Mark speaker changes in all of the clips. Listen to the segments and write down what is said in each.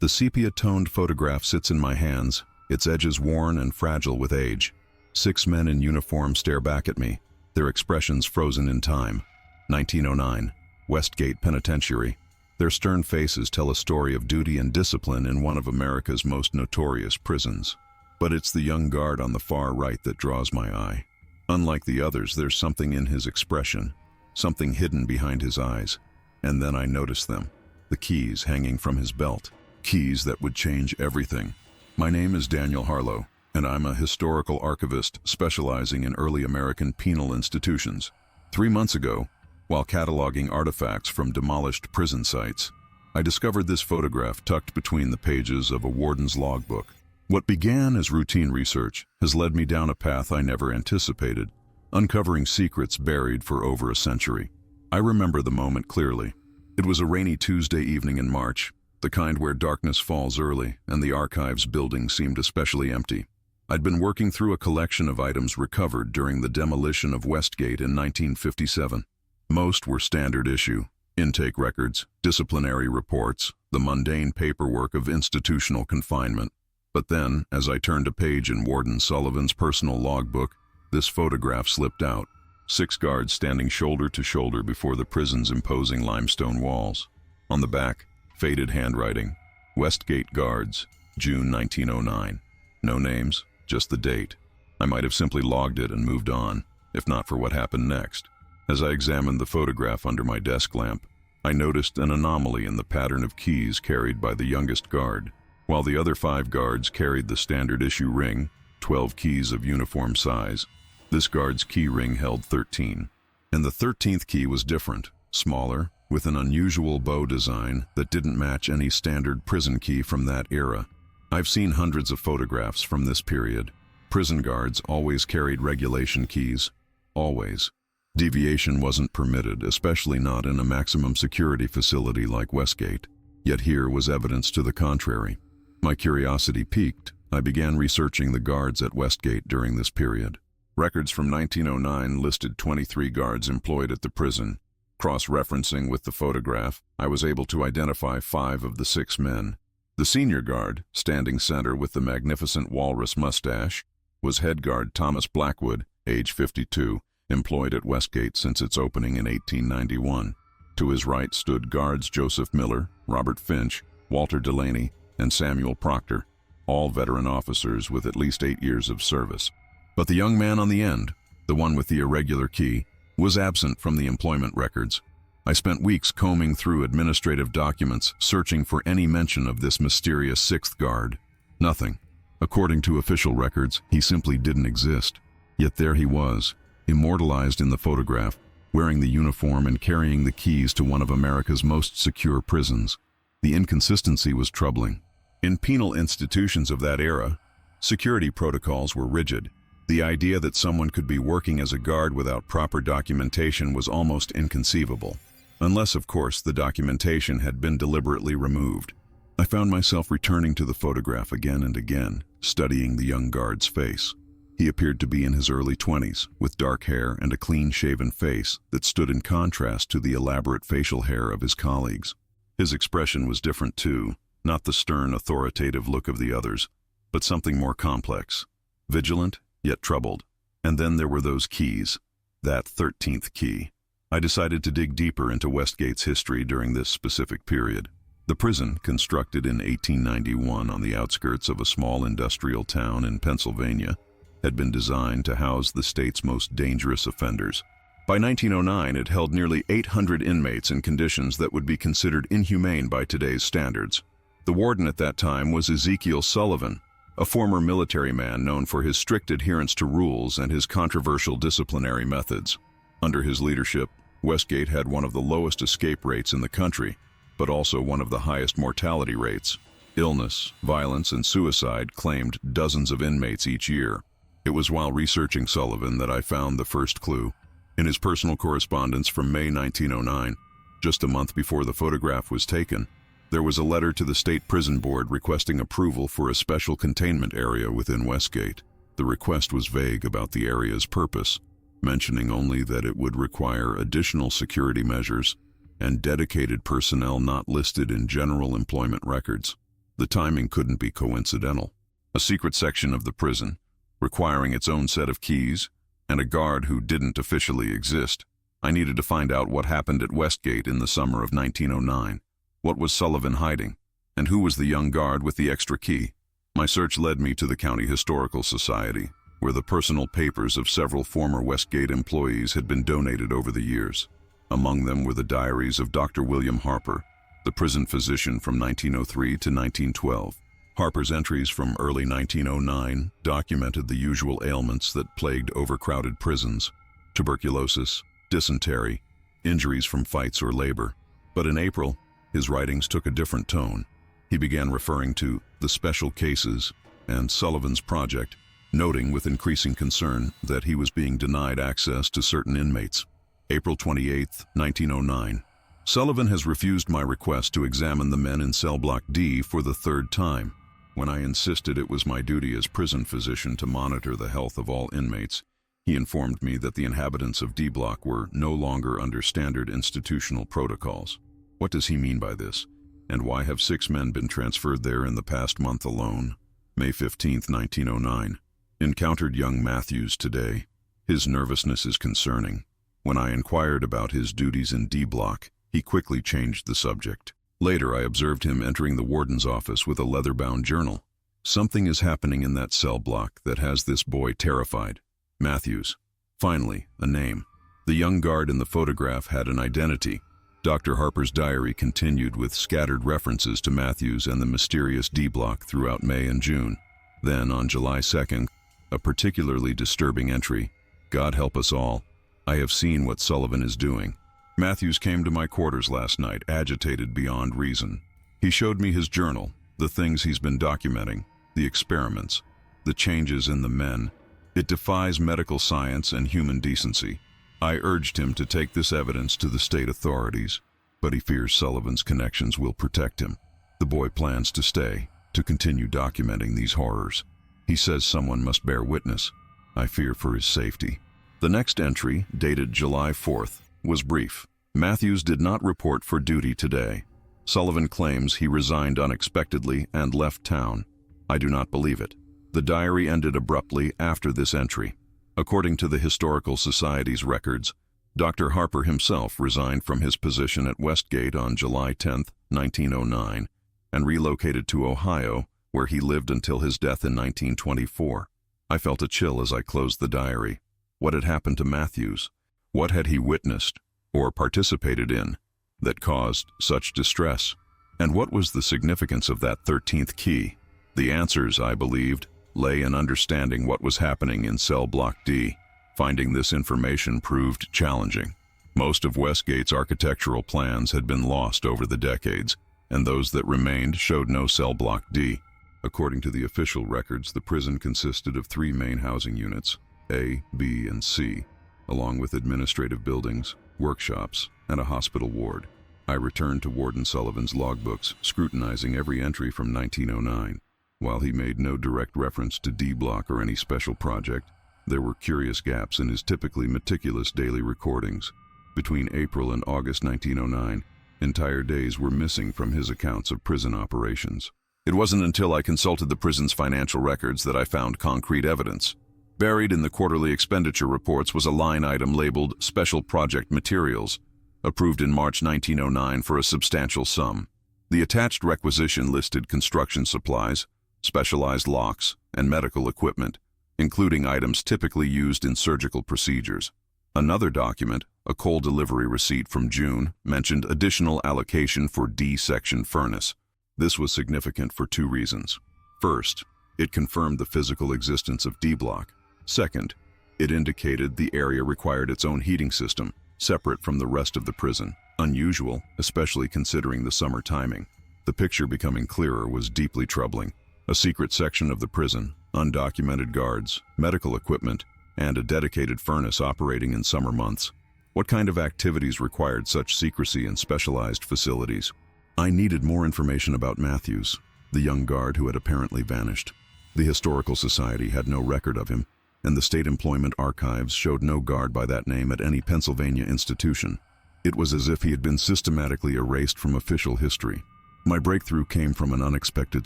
Speaker 1: The sepia-toned photograph sits in my hands, its edges worn and fragile with age. 6 men in uniform stare back at me, their expressions frozen in time. 1909, Westgate Penitentiary. Their stern faces tell a story of duty and discipline in one of America's most notorious prisons. But it's the young guard on the far right that draws my eye. Unlike the others, there's something in his expression, something hidden behind his eyes. And then I notice them, the keys hanging from his belt. Keys that would change everything. My name is Daniel Harlow, and I'm a historical archivist specializing in early American penal institutions. 3 months ago, while cataloging artifacts from demolished prison sites, I discovered this photograph tucked between the pages of a warden's logbook. What began as routine research has led me down a path I never anticipated, uncovering secrets buried for over a century. I remember the moment clearly. It was a rainy Tuesday evening in March, the kind where darkness falls early and the archives building seemed especially empty. I'd been working through a collection of items recovered during the demolition of Westgate in 1957. Most were standard issue, intake records, disciplinary reports, the mundane paperwork of institutional confinement. But then, as I turned a page in Warden Sullivan's personal logbook, this photograph slipped out. 6 guards standing shoulder to shoulder before the prison's imposing limestone walls. On the back, faded handwriting, Westgate Guards, June 1909. No names, just the date. I might have simply logged it and moved on, if not for what happened next. As I examined the photograph under my desk lamp, I noticed an anomaly in the pattern of keys carried by the youngest guard. While the other 5 guards carried the standard issue ring, 12 keys of uniform size, this guard's key ring held 13. And the 13th key was different, smaller, with an unusual bow design that didn't match any standard prison key from that era. I've seen hundreds of photographs from this period. Prison guards always carried regulation keys. Always. Deviation wasn't permitted, especially not in a maximum security facility like Westgate. Yet here was evidence to the contrary. My curiosity piqued. I began researching the guards at Westgate during this period. Records from 1909 listed 23 guards employed at the prison. Cross-referencing with the photograph, I was able to identify 5 of the 6 men. The senior guard, standing center with the magnificent walrus mustache, was head guard Thomas Blackwood, age 52, employed at Westgate since its opening in 1891. To his right stood guards Joseph Miller, Robert Finch, Walter Delaney, and Samuel Proctor, all veteran officers with at least 8 years of service. But the young man on the end, the one with the irregular key, was absent from the employment records. I spent weeks combing through administrative documents, searching for any mention of this mysterious 6th guard. Nothing. According to official records, he simply didn't exist. Yet there he was, immortalized in the photograph, wearing the uniform and carrying the keys to one of America's most secure prisons. The inconsistency was troubling. In penal institutions of that era, security protocols were rigid. The idea that someone could be working as a guard without proper documentation was almost inconceivable. Unless, of course, the documentation had been deliberately removed. I found myself returning to the photograph again and again, studying the young guard's face. He appeared to be in his early 20s, with dark hair and a clean-shaven face that stood in contrast to the elaborate facial hair of his colleagues. His expression was different too, not the stern, authoritative look of the others, but something more complex. Vigilant, yet troubled. And then there were those keys, that 13th key. I decided to dig deeper into Westgate's history during this specific period. The prison, constructed in 1891 on the outskirts of a small industrial town in Pennsylvania, had been designed to house the state's most dangerous offenders. By 1909, it held nearly 800 inmates in conditions that would be considered inhumane by today's standards. The warden at that time was Ezekiel Sullivan, a former military man known for his strict adherence to rules and his controversial disciplinary methods. Under his leadership, Westgate had one of the lowest escape rates in the country, but also one of the highest mortality rates. Illness, violence, and suicide claimed dozens of inmates each year. It was while researching Sullivan that I found the first clue. In his personal correspondence from May 1909, just a month before the photograph was taken, there was a letter to the State Prison Board requesting approval for a special containment area within Westgate. The request was vague about the area's purpose, mentioning only that it would require additional security measures and dedicated personnel not listed in general employment records. The timing couldn't be coincidental. A secret section of the prison, requiring its own set of keys, and a guard who didn't officially exist. I needed to find out what happened at Westgate in the summer of 1909. What was Sullivan hiding? And who was the young guard with the extra key? My search led me to the County Historical Society, where the personal papers of several former Westgate employees had been donated over the years. Among them were the diaries of Dr. William Harper, the prison physician from 1903 to 1912. Harper's entries from early 1909 documented the usual ailments that plagued overcrowded prisons: tuberculosis, dysentery, injuries from fights or labor. But in April, his writings took a different tone. He began referring to the special cases and Sullivan's project, noting with increasing concern that he was being denied access to certain inmates. April 28, 1909. Sullivan has refused my request to examine the men in cell block D for the third time. When I insisted it was my duty as prison physician to monitor the health of all inmates, he informed me that the inhabitants of D block were no longer under standard institutional protocols. What does he mean by this? And why have 6 men been transferred there in the past month alone? May 15, 1909. Encountered young Matthews today. His nervousness is concerning. When I inquired about his duties in D block, he quickly changed the subject. Later, I observed him entering the warden's office with a leather-bound journal. Something is happening in that cell block that has this boy terrified. Matthews. Finally, a name. The young guard in the photograph had an identity. Dr. Harper's diary continued with scattered references to Matthews and the mysterious D block throughout May and June. Then, on July 2nd, a particularly disturbing entry. God help us all. I have seen what Sullivan is doing. Matthews came to my quarters last night, agitated beyond reason. He showed me his journal, the things he's been documenting, the experiments, the changes in the men. It defies medical science and human decency. I urged him to take this evidence to the state authorities, but he fears Sullivan's connections will protect him. The boy plans to stay, to continue documenting these horrors. He says someone must bear witness. I fear for his safety. The next entry, dated July 4th, was brief. Matthews did not report for duty today. Sullivan claims he resigned unexpectedly and left town. I do not believe it. The diary ended abruptly after this entry. According to the Historical Society's records, Dr. Harper himself resigned from his position at Westgate on July 10, 1909, and relocated to Ohio, where he lived until his death in 1924. I felt a chill as I closed the diary. What had happened to Matthews? What had he witnessed or participated in that caused such distress? And what was the significance of that 13th key? The answers, I believed, lay in understanding what was happening in cell block D. Finding this information proved challenging. Most of Westgate's architectural plans had been lost over the decades, and those that remained showed no cell block D. According to the official records, the prison consisted of 3 main housing units, A, B, and C, along with administrative buildings, workshops, and a hospital ward. I returned to Warden Sullivan's logbooks, scrutinizing every entry from 1909. While he made no direct reference to D block or any special project, there were curious gaps in his typically meticulous daily recordings. Between April and August 1909, entire days were missing from his accounts of prison operations. It wasn't until I consulted the prison's financial records that I found concrete evidence. Buried in the quarterly expenditure reports was a line item labeled Special Project Materials, approved in March 1909 for a substantial sum. The attached requisition listed construction supplies, specialized locks, and medical equipment, including items typically used in surgical procedures. Another document, a coal delivery receipt from June, mentioned additional allocation for D-section furnace. This was significant for 2 reasons. First, it confirmed the physical existence of D block. Second, it indicated the area required its own heating system, separate from the rest of the prison. Unusual, especially considering the summer timing. The picture becoming clearer was deeply troubling. A secret section of the prison, undocumented guards, medical equipment, and a dedicated furnace operating in summer months. What kind of activities required such secrecy in specialized facilities? I needed more information about Matthews, the young guard who had apparently vanished. The Historical Society had no record of him, and the State Employment Archives showed no guard by that name at any Pennsylvania institution. It was as if he had been systematically erased from official history. My breakthrough came from an unexpected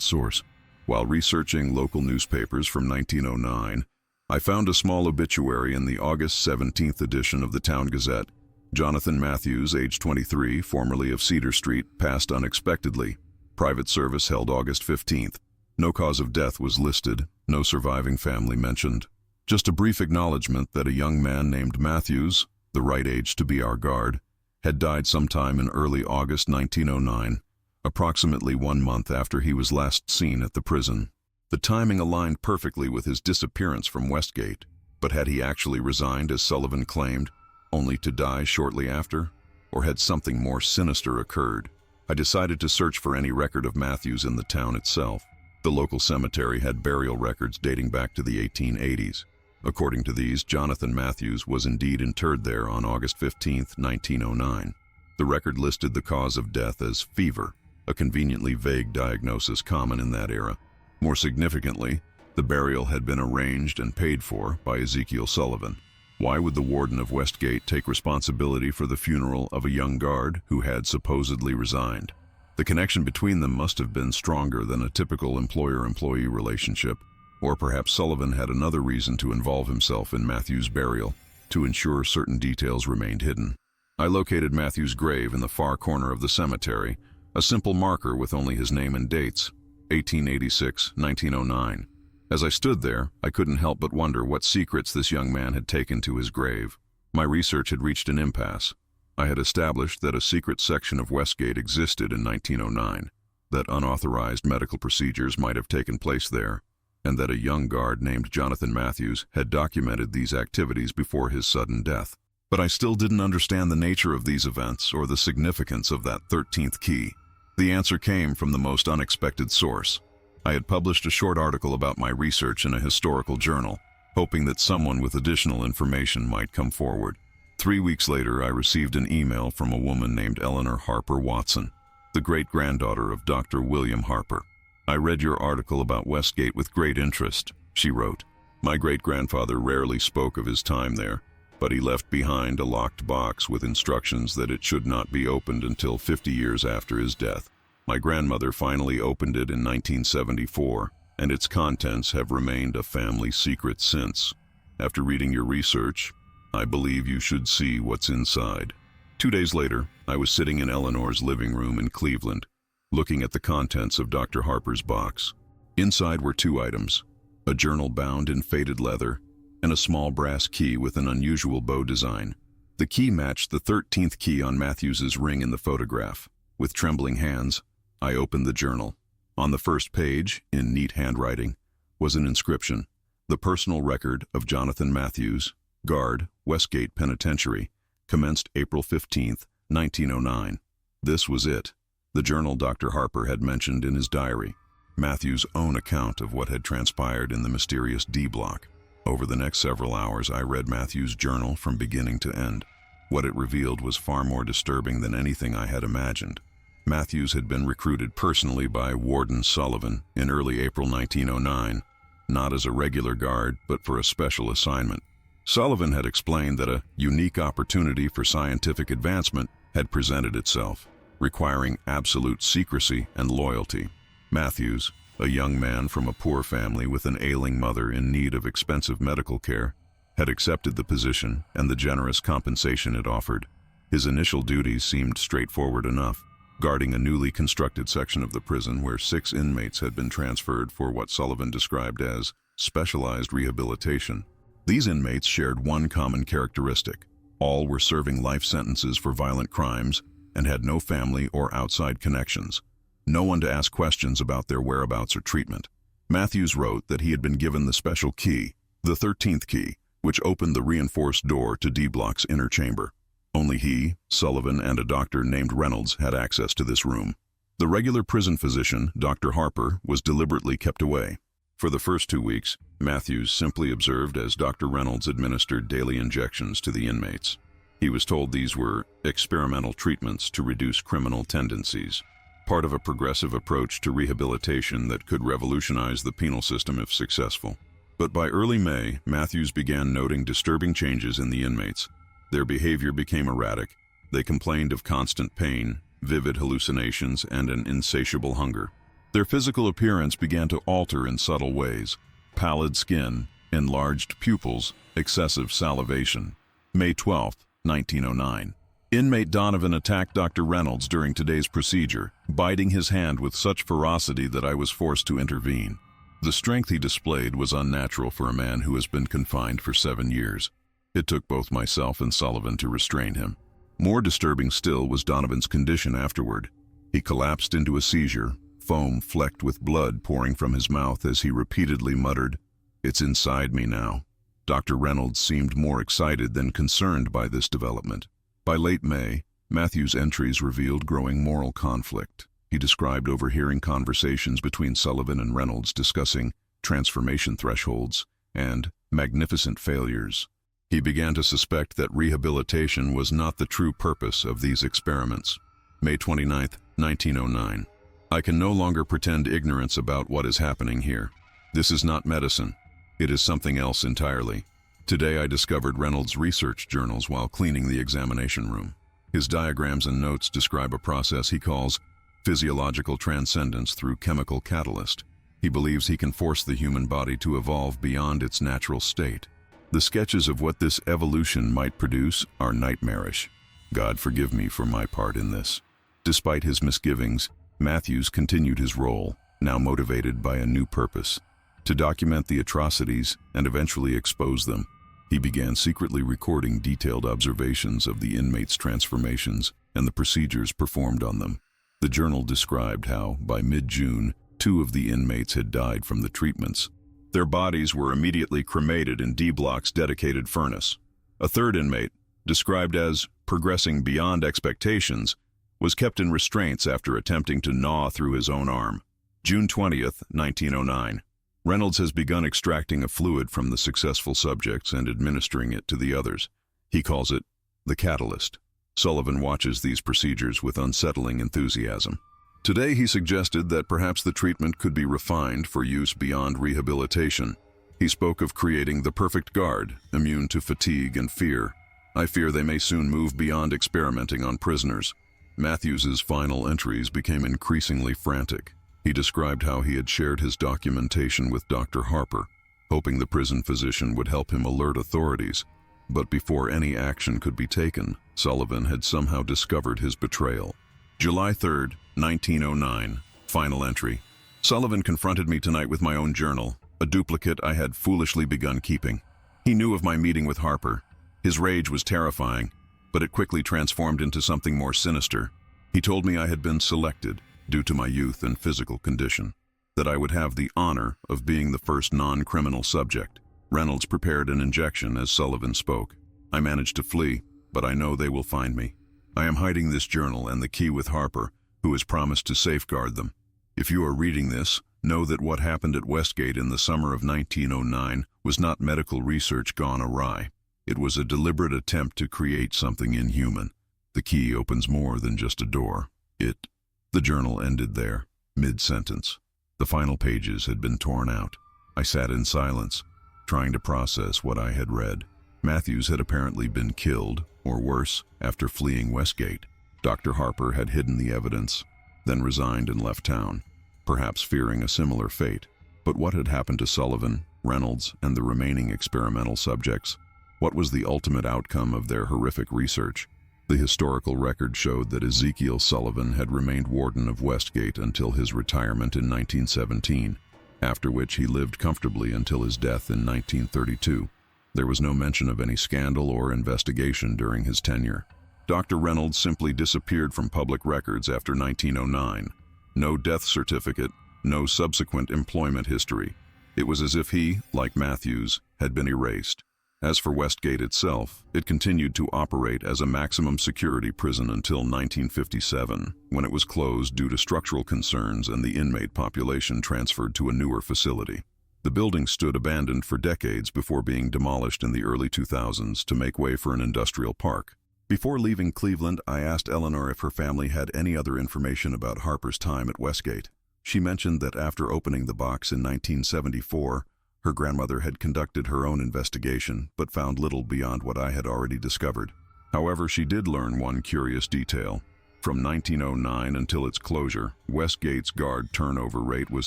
Speaker 1: source. While researching local newspapers from 1909, I found a small obituary in the August 17th edition of the Town Gazette. Jonathan Matthews, age 23, formerly of Cedar Street, passed unexpectedly. Private service held August 15th. No cause of death was listed, no surviving family mentioned. Just a brief acknowledgement that a young man named Matthews, the right age to be our guard, had died sometime in early August 1909, approximately 1 month after he was last seen at the prison. The timing aligned perfectly with his disappearance from Westgate, but had he actually resigned as Sullivan claimed, only to die shortly after? Or had something more sinister occurred? I decided to search for any record of Matthews in the town itself. The local cemetery had burial records dating back to the 1880s. According to these, Jonathan Matthews was indeed interred there on August 15, 1909. The record listed the cause of death as fever, a conveniently vague diagnosis common in that era. More significantly, the burial had been arranged and paid for by Ezekiel Sullivan. Why would the warden of Westgate take responsibility for the funeral of a young guard who had supposedly resigned? The connection between them must have been stronger than a typical employer-employee relationship, or perhaps Sullivan had another reason to involve himself in Matthews' burial, to ensure certain details remained hidden. I located Matthews' grave in the far corner of the cemetery, a simple marker with only his name and dates, 1886, 1909. As I stood there, I couldn't help but wonder what secrets this young man had taken to his grave. My research had reached an impasse. I had established that a secret section of Westgate existed in 1909, that unauthorized medical procedures might have taken place there, and that a young guard named Jonathan Matthews had documented these activities before his sudden death. But I still didn't understand the nature of these events or the significance of that 13th key. The answer came from the most unexpected source. I had published a short article about my research in a historical journal, hoping that someone with additional information might come forward. 3 weeks later, I received an email from a woman named Eleanor Harper Watson, the great-granddaughter of Dr. William Harper. "I read your article about Westgate with great interest," she wrote. "My great-grandfather rarely spoke of his time there, but he left behind a locked box with instructions that it should not be opened until 50 years after his death. My grandmother finally opened it in 1974, and its contents have remained a family secret since. After reading your research, I believe you should see what's inside." 2 days later, I was sitting in Eleanor's living room in Cleveland, looking at the contents of Dr. Harper's box. Inside were 2 items, a journal bound in faded leather, and a small brass key with an unusual bow design. The key matched the 13th key on Matthews's ring in the photograph. With trembling hands, I opened the journal. On the first page, in neat handwriting, was an inscription: "The personal record of Jonathan Matthews, guard, Westgate Penitentiary, commenced April 15, 1909. This was it, the journal Dr. Harper had mentioned in his diary, Matthews' own account of what had transpired in the mysterious D block. Over the next several hours, I read Matthews' journal from beginning to end. What it revealed was far more disturbing than anything I had imagined. Matthews had been recruited personally by Warden Sullivan in early April 1909, not as a regular guard, but for a special assignment. Sullivan had explained that a unique opportunity for scientific advancement had presented itself, requiring absolute secrecy and loyalty. Matthews, a young man from a poor family with an ailing mother in need of expensive medical care, had accepted the position and the generous compensation it offered. His initial duties seemed straightforward enough, guarding a newly constructed section of the prison where 6 inmates had been transferred for what Sullivan described as specialized rehabilitation. These inmates shared one common characteristic. All were serving life sentences for violent crimes and had no family or outside connections. No one to ask questions about their whereabouts or treatment. Matthews wrote that he had been given the special key, the 13th key, which opened the reinforced door to D Block's inner chamber. Only he, Sullivan, and a doctor named Reynolds had access to this room. The regular prison physician, Dr. Harper, was deliberately kept away. For the first 2 weeks, Matthews simply observed as Dr. Reynolds administered daily injections to the inmates. He was told these were experimental treatments to reduce criminal tendencies, part of a progressive approach to rehabilitation that could revolutionize the penal system if successful. But by early May, Matthews began noting disturbing changes in the inmates. Their behavior became erratic. They complained of constant pain, vivid hallucinations, and an insatiable hunger. Their physical appearance began to alter in subtle ways: pallid skin, enlarged pupils, excessive salivation. May 12, 1909. Inmate Donovan attacked Dr. Reynolds during today's procedure, biting his hand with such ferocity that I was forced to intervene. The strength he displayed was unnatural for a man who has been confined for 7 years. It took both myself and Sullivan to restrain him. More disturbing still was Donovan's condition afterward. He collapsed into a seizure, foam flecked with blood pouring from his mouth as he repeatedly muttered, "It's inside me now." Dr. Reynolds seemed more excited than concerned by this development. By late May, Matthew's entries revealed growing moral conflict. He described overhearing conversations between Sullivan and Reynolds discussing transformation thresholds and magnificent failures. He began to suspect that rehabilitation was not the true purpose of these experiments. May 29, 1909. I can no longer pretend ignorance about what is happening here. This is not medicine. It is something else entirely. Today I discovered Reynolds' research journals while cleaning the examination room. His diagrams and notes describe a process he calls physiological transcendence through chemical catalyst. He believes he can force the human body to evolve beyond its natural state. The sketches of what this evolution might produce are nightmarish. God forgive me for my part in this. Despite his misgivings, Matthews continued his role, now motivated by a new purpose: to document the atrocities and eventually expose them. He began secretly recording detailed observations of the inmates' transformations and the procedures performed on them. The journal described how, by mid-June, 2 of the inmates had died from the treatments. Their bodies were immediately cremated in D-Block's dedicated furnace. A third inmate, described as progressing beyond expectations, was kept in restraints after attempting to gnaw through his own arm. June 20th, 1909. Reynolds has begun extracting a fluid from the successful subjects and administering it to the others. He calls it the catalyst. Sullivan watches these procedures with unsettling enthusiasm. Today he suggested that perhaps the treatment could be refined for use beyond rehabilitation. He spoke of creating the perfect guard, immune to fatigue and fear. I fear they may soon move beyond experimenting on prisoners. Matthews's final entries became increasingly frantic. He described how he had shared his documentation with Dr. Harper, hoping the prison physician would help him alert authorities. But before any action could be taken, Sullivan had somehow discovered his betrayal. July 3, 1909. Final entry. Sullivan confronted me tonight with my own journal, a duplicate I had foolishly begun keeping. He knew of my meeting with Harper. His rage was terrifying, but it quickly transformed into something more sinister. He told me I had been selected, due to my youth and physical condition, that I would have the honor of being the first non-criminal subject. Reynolds prepared an injection as Sullivan spoke. I managed to flee, but I know they will find me. I am hiding this journal and the key with Harper, who has promised to safeguard them. If you are reading this, know that what happened at Westgate in the summer of 1909 was not medical research gone awry. It was a deliberate attempt to create something inhuman. The key opens more than just a door. The journal ended there, mid-sentence. The final pages had been torn out. I sat in silence, trying to process what I had read. Matthews had apparently been killed, or worse, after fleeing Westgate. Dr. Harper had hidden the evidence, then resigned and left town, perhaps fearing a similar fate. But what had happened to Sullivan, Reynolds, and the remaining experimental subjects? What was the ultimate outcome of their horrific research? The historical record showed that Ezekiel Sullivan had remained warden of Westgate until his retirement in 1917, after which he lived comfortably until his death in 1932. There was no mention of any scandal or investigation during his tenure. Dr. Reynolds simply disappeared from public records after 1909. No death certificate, no subsequent employment history. It was as if he, like Matthews, had been erased. As for Westgate itself, it continued to operate as a maximum security prison until 1957, when it was closed due to structural concerns and the inmate population transferred to a newer facility. The building stood abandoned for decades before being demolished in the early 2000s to make way for an industrial park. Before leaving Cleveland, I asked Eleanor if her family had any other information about Harper's time at Westgate. She mentioned that after opening the box in 1974, her grandmother had conducted her own investigation, but found little beyond what I had already discovered. However, she did learn one curious detail. From 1909 until its closure, Westgate's guard turnover rate was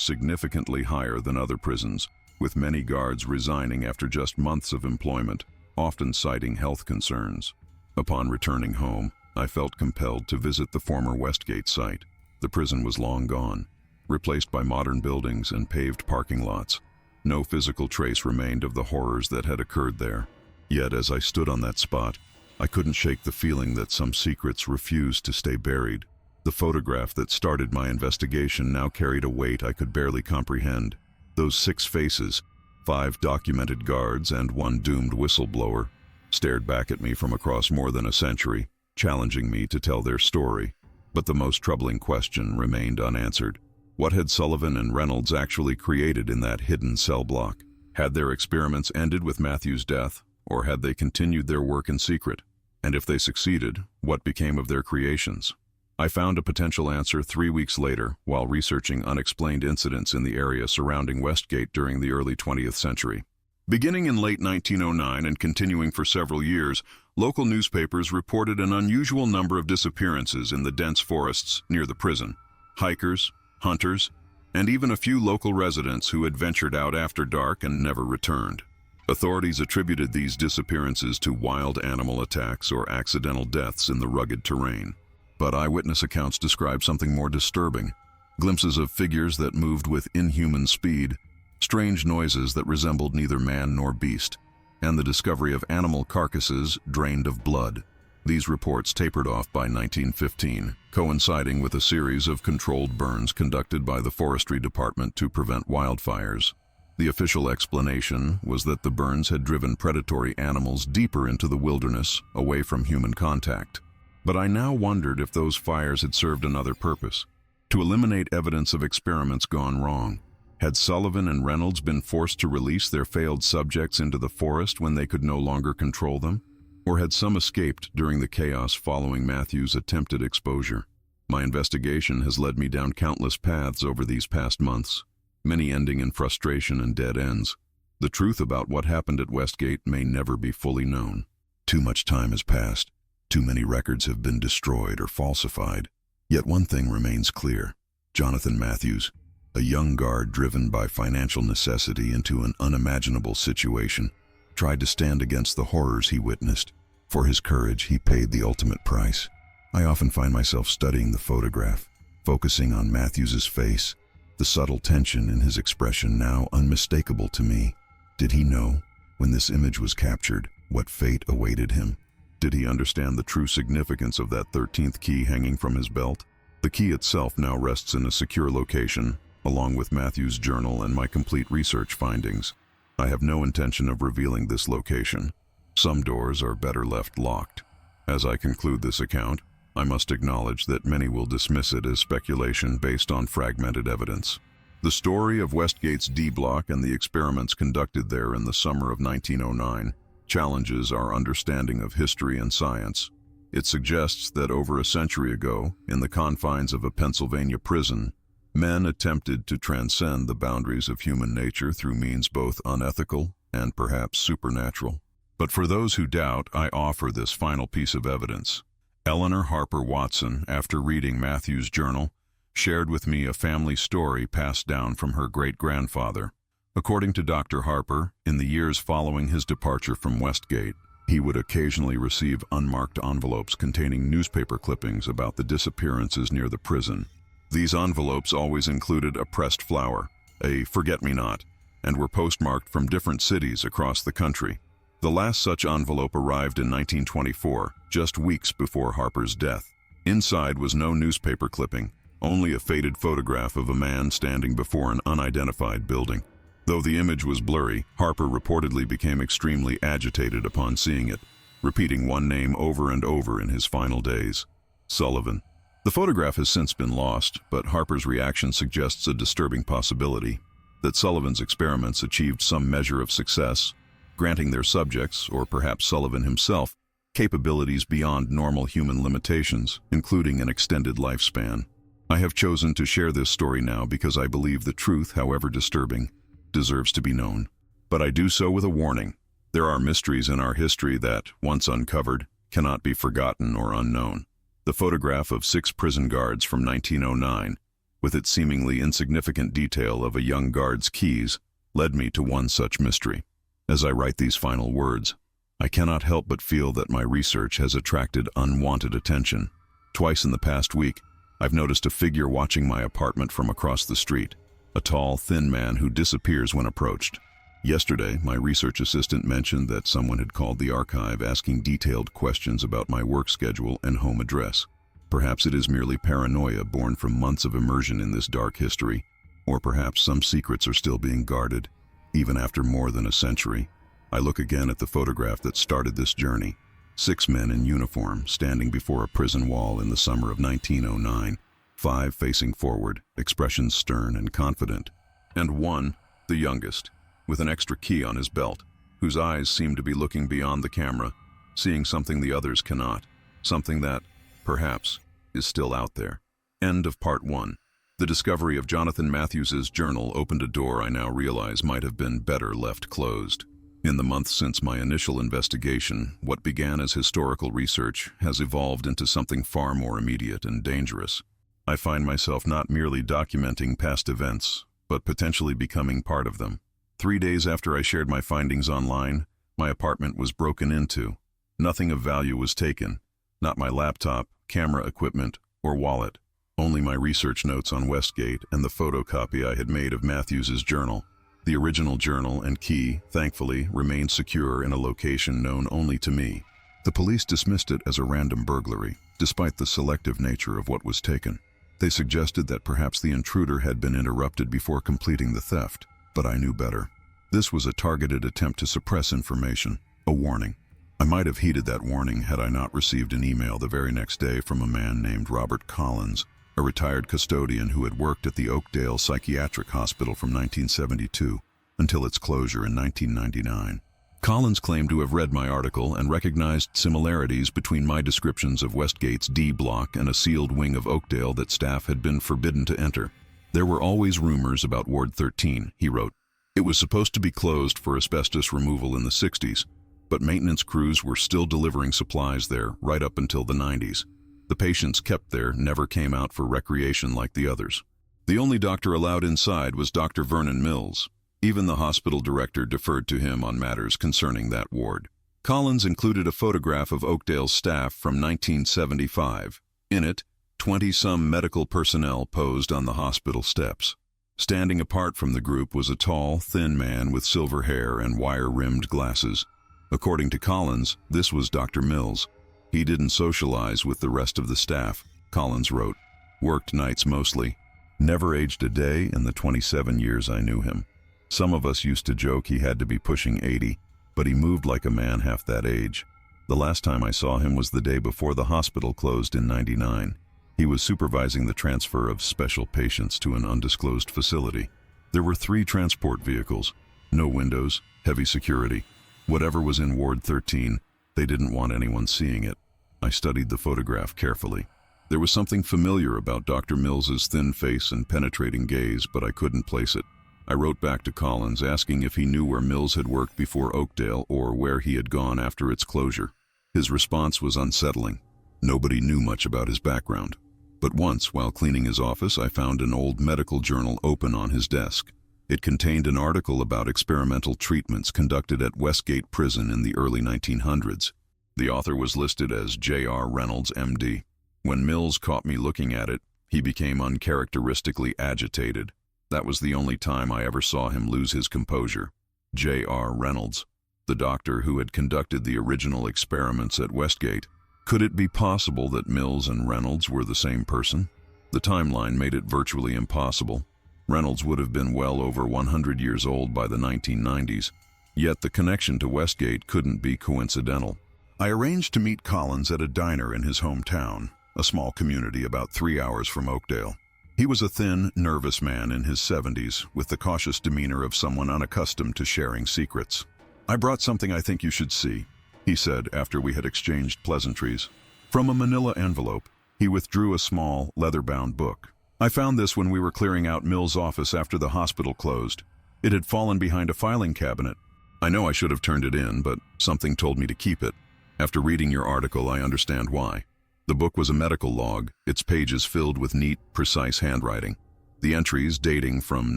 Speaker 1: significantly higher than other prisons, with many guards resigning after just months of employment, often citing health concerns. Upon returning home, I felt compelled to visit the former Westgate site. The prison was long gone, replaced by modern buildings and paved parking lots. No physical trace remained of the horrors that had occurred there. Yet as I stood on that spot, I couldn't shake the feeling that some secrets refused to stay buried. The photograph that started my investigation now carried a weight I could barely comprehend. Those 6 faces, 5 documented guards and 1 doomed whistleblower, stared back at me from across more than a century, challenging me to tell their story. But the most troubling question remained unanswered. What had Sullivan and Reynolds actually created in that hidden cell block? Had their experiments ended with Matthew's death, or had they continued their work in secret? And if they succeeded, what became of their creations? I found a potential answer 3 weeks later while researching unexplained incidents in the area surrounding Westgate during the early 20th century. Beginning in late 1909 and continuing for several years, local newspapers reported an unusual number of disappearances in the dense forests near the prison. Hikers, hunters, and even a few local residents who had ventured out after dark and never returned. Authorities attributed these disappearances to wild animal attacks or accidental deaths in the rugged terrain. But eyewitness accounts describe something more disturbing: glimpses of figures that moved with inhuman speed, strange noises that resembled neither man nor beast, and the discovery of animal carcasses drained of blood. These reports tapered off by 1915, coinciding with a series of controlled burns conducted by the Forestry Department to prevent wildfires. The official explanation was that the burns had driven predatory animals deeper into the wilderness, away from human contact. But I now wondered if those fires had served another purpose: to eliminate evidence of experiments gone wrong. Had Sullivan and Reynolds been forced to release their failed subjects into the forest when they could no longer control them? Or had some escaped during the chaos following Matthew's attempted exposure? My investigation has led me down countless paths over these past months, many ending in frustration and dead ends. The truth about what happened at Westgate may never be fully known. Too much time has passed. Too many records have been destroyed or falsified. Yet one thing remains clear. Jonathan Matthews, a young guard driven by financial necessity into an unimaginable situation, tried to stand against the horrors he witnessed. For his courage, he paid the ultimate price. I often find myself studying the photograph, focusing on Matthews's face, the subtle tension in his expression now unmistakable to me. Did he know, when this image was captured, what fate awaited him? Did he understand the true significance of that 13th key hanging from his belt? The key itself now rests in a secure location, along with Matthew's journal and my complete research findings. I have no intention of revealing this location. Some doors are better left locked. As I conclude this account, I must acknowledge that many will dismiss it as speculation based on fragmented evidence. The story of Westgate's D Block and the experiments conducted there in the summer of 1909 challenges our understanding of history and science. It suggests that over a century ago, in the confines of a Pennsylvania prison, men attempted to transcend the boundaries of human nature through means both unethical and perhaps supernatural. But for those who doubt, I offer this final piece of evidence. Eleanor Harper Watson, after reading Matthew's journal, shared with me a family story passed down from her great-grandfather. According to Dr. Harper, in the years following his departure from Westgate, he would occasionally receive unmarked envelopes containing newspaper clippings about the disappearances near the prison. These envelopes always included a pressed flower, a forget-me-not, and were postmarked from different cities across the country. The last such envelope arrived in 1924, just weeks before Harper's death. Inside was no newspaper clipping, only a faded photograph of a man standing before an unidentified building. Though the image was blurry, Harper reportedly became extremely agitated upon seeing it, repeating one name over and over in his final days: Sullivan. The photograph has since been lost, but Harper's reaction suggests a disturbing possibility: that Sullivan's experiments achieved some measure of success, granting their subjects, or perhaps Sullivan himself, capabilities beyond normal human limitations, including an extended lifespan. I have chosen to share this story now because I believe the truth, however disturbing, deserves to be known. But I do so with a warning. There are mysteries in our history that, once uncovered, cannot be forgotten or unknown. The photograph of 6 prison guards from 1909, with its seemingly insignificant detail of a young guard's keys, led me to one such mystery. As I write these final words, I cannot help but feel that my research has attracted unwanted attention. Twice in the past week, I've noticed a figure watching my apartment from across the street, a tall, thin man who disappears when approached. Yesterday, my research assistant mentioned that someone had called the archive asking detailed questions about my work schedule and home address. Perhaps it is merely paranoia born from months of immersion in this dark history, or perhaps some secrets are still being guarded, even after more than a century. I look again at the photograph that started this journey. 6 men in uniform standing before a prison wall in the summer of 1909, 5 facing forward, expressions stern and confident, and one, the youngest, with an extra key on his belt, whose eyes seem to be looking beyond the camera, seeing something the others cannot, something that, perhaps, is still out there. End of part 1. The discovery of Jonathan Matthews's journal opened a door I now realize might have been better left closed. In the months since my initial investigation, what began as historical research has evolved into something far more immediate and dangerous. I find myself not merely documenting past events, but potentially becoming part of them. 3 days after I shared my findings online, my apartment was broken into. Nothing of value was taken, not my laptop, camera equipment, or wallet. Only my research notes on Westgate and the photocopy I had made of Matthews's journal. The original journal and key, thankfully, remained secure in a location known only to me. The police dismissed it as a random burglary, despite the selective nature of what was taken. They suggested that perhaps the intruder had been interrupted before completing the theft, but I knew better. This was a targeted attempt to suppress information, a warning. I might have heeded that warning had I not received an email the very next day from a man named Robert Collins, a retired custodian who had worked at the Oakdale Psychiatric Hospital from 1972 until its closure in 1999. Collins claimed to have read my article and recognized similarities between my descriptions of Westgate's D block and a sealed wing of Oakdale that staff had been forbidden to enter. There were always rumors about Ward 13, he wrote. It was supposed to be closed for asbestos removal in the 60s, but maintenance crews were still delivering supplies there right up until the 90s. The patients kept there never came out for recreation like the others. The only doctor allowed inside was Dr. Vernon Mills. Even the hospital director deferred to him on matters concerning that ward. Collins included a photograph of Oakdale's staff from 1975. In it, 20-some medical personnel posed on the hospital steps. Standing apart from the group was a tall, thin man with silver hair and wire-rimmed glasses. According to Collins, this was Dr. Mills. He didn't socialize with the rest of the staff, Collins wrote. Worked nights mostly. Never aged a day in the 27 years I knew him. Some of us used to joke he had to be pushing 80, but he moved like a man half that age. The last time I saw him was the day before the hospital closed in '99. He was supervising the transfer of special patients to an undisclosed facility. There were 3 transport vehicles, no windows, heavy security. Whatever was in Ward 13, they didn't want anyone seeing it. I studied the photograph carefully. There was something familiar about Dr. Mills's thin face and penetrating gaze, but I couldn't place it. I wrote back to Collins asking if he knew where Mills had worked before Oakdale or where he had gone after its closure. His response was unsettling. Nobody knew much about his background. But once, while cleaning his office, I found an old medical journal open on his desk. It contained an article about experimental treatments conducted at Westgate Prison in the early 1900s. The author was listed as J.R. Reynolds, M.D. When Mills caught me looking at it, he became uncharacteristically agitated. That was the only time I ever saw him lose his composure. J.R. Reynolds, the doctor who had conducted the original experiments at Westgate. Could it be possible that Mills and Reynolds were the same person? The timeline made it virtually impossible. Reynolds would have been well over 100 years old by the 1990s, yet the connection to Westgate couldn't be coincidental. I arranged to meet Collins at a diner in his hometown, a small community about 3 hours from Oakdale. He was a thin, nervous man in his 70s, with the cautious demeanor of someone unaccustomed to sharing secrets. "I brought something I think you should see," he said after we had exchanged pleasantries. From a manila envelope, he withdrew a small, leather-bound book. "I found this when we were clearing out Mill's office after the hospital closed. It had fallen behind a filing cabinet. I know I should have turned it in, but something told me to keep it. After reading your article, I understand why." The book was a medical log, its pages filled with neat, precise handwriting. The entries, dating from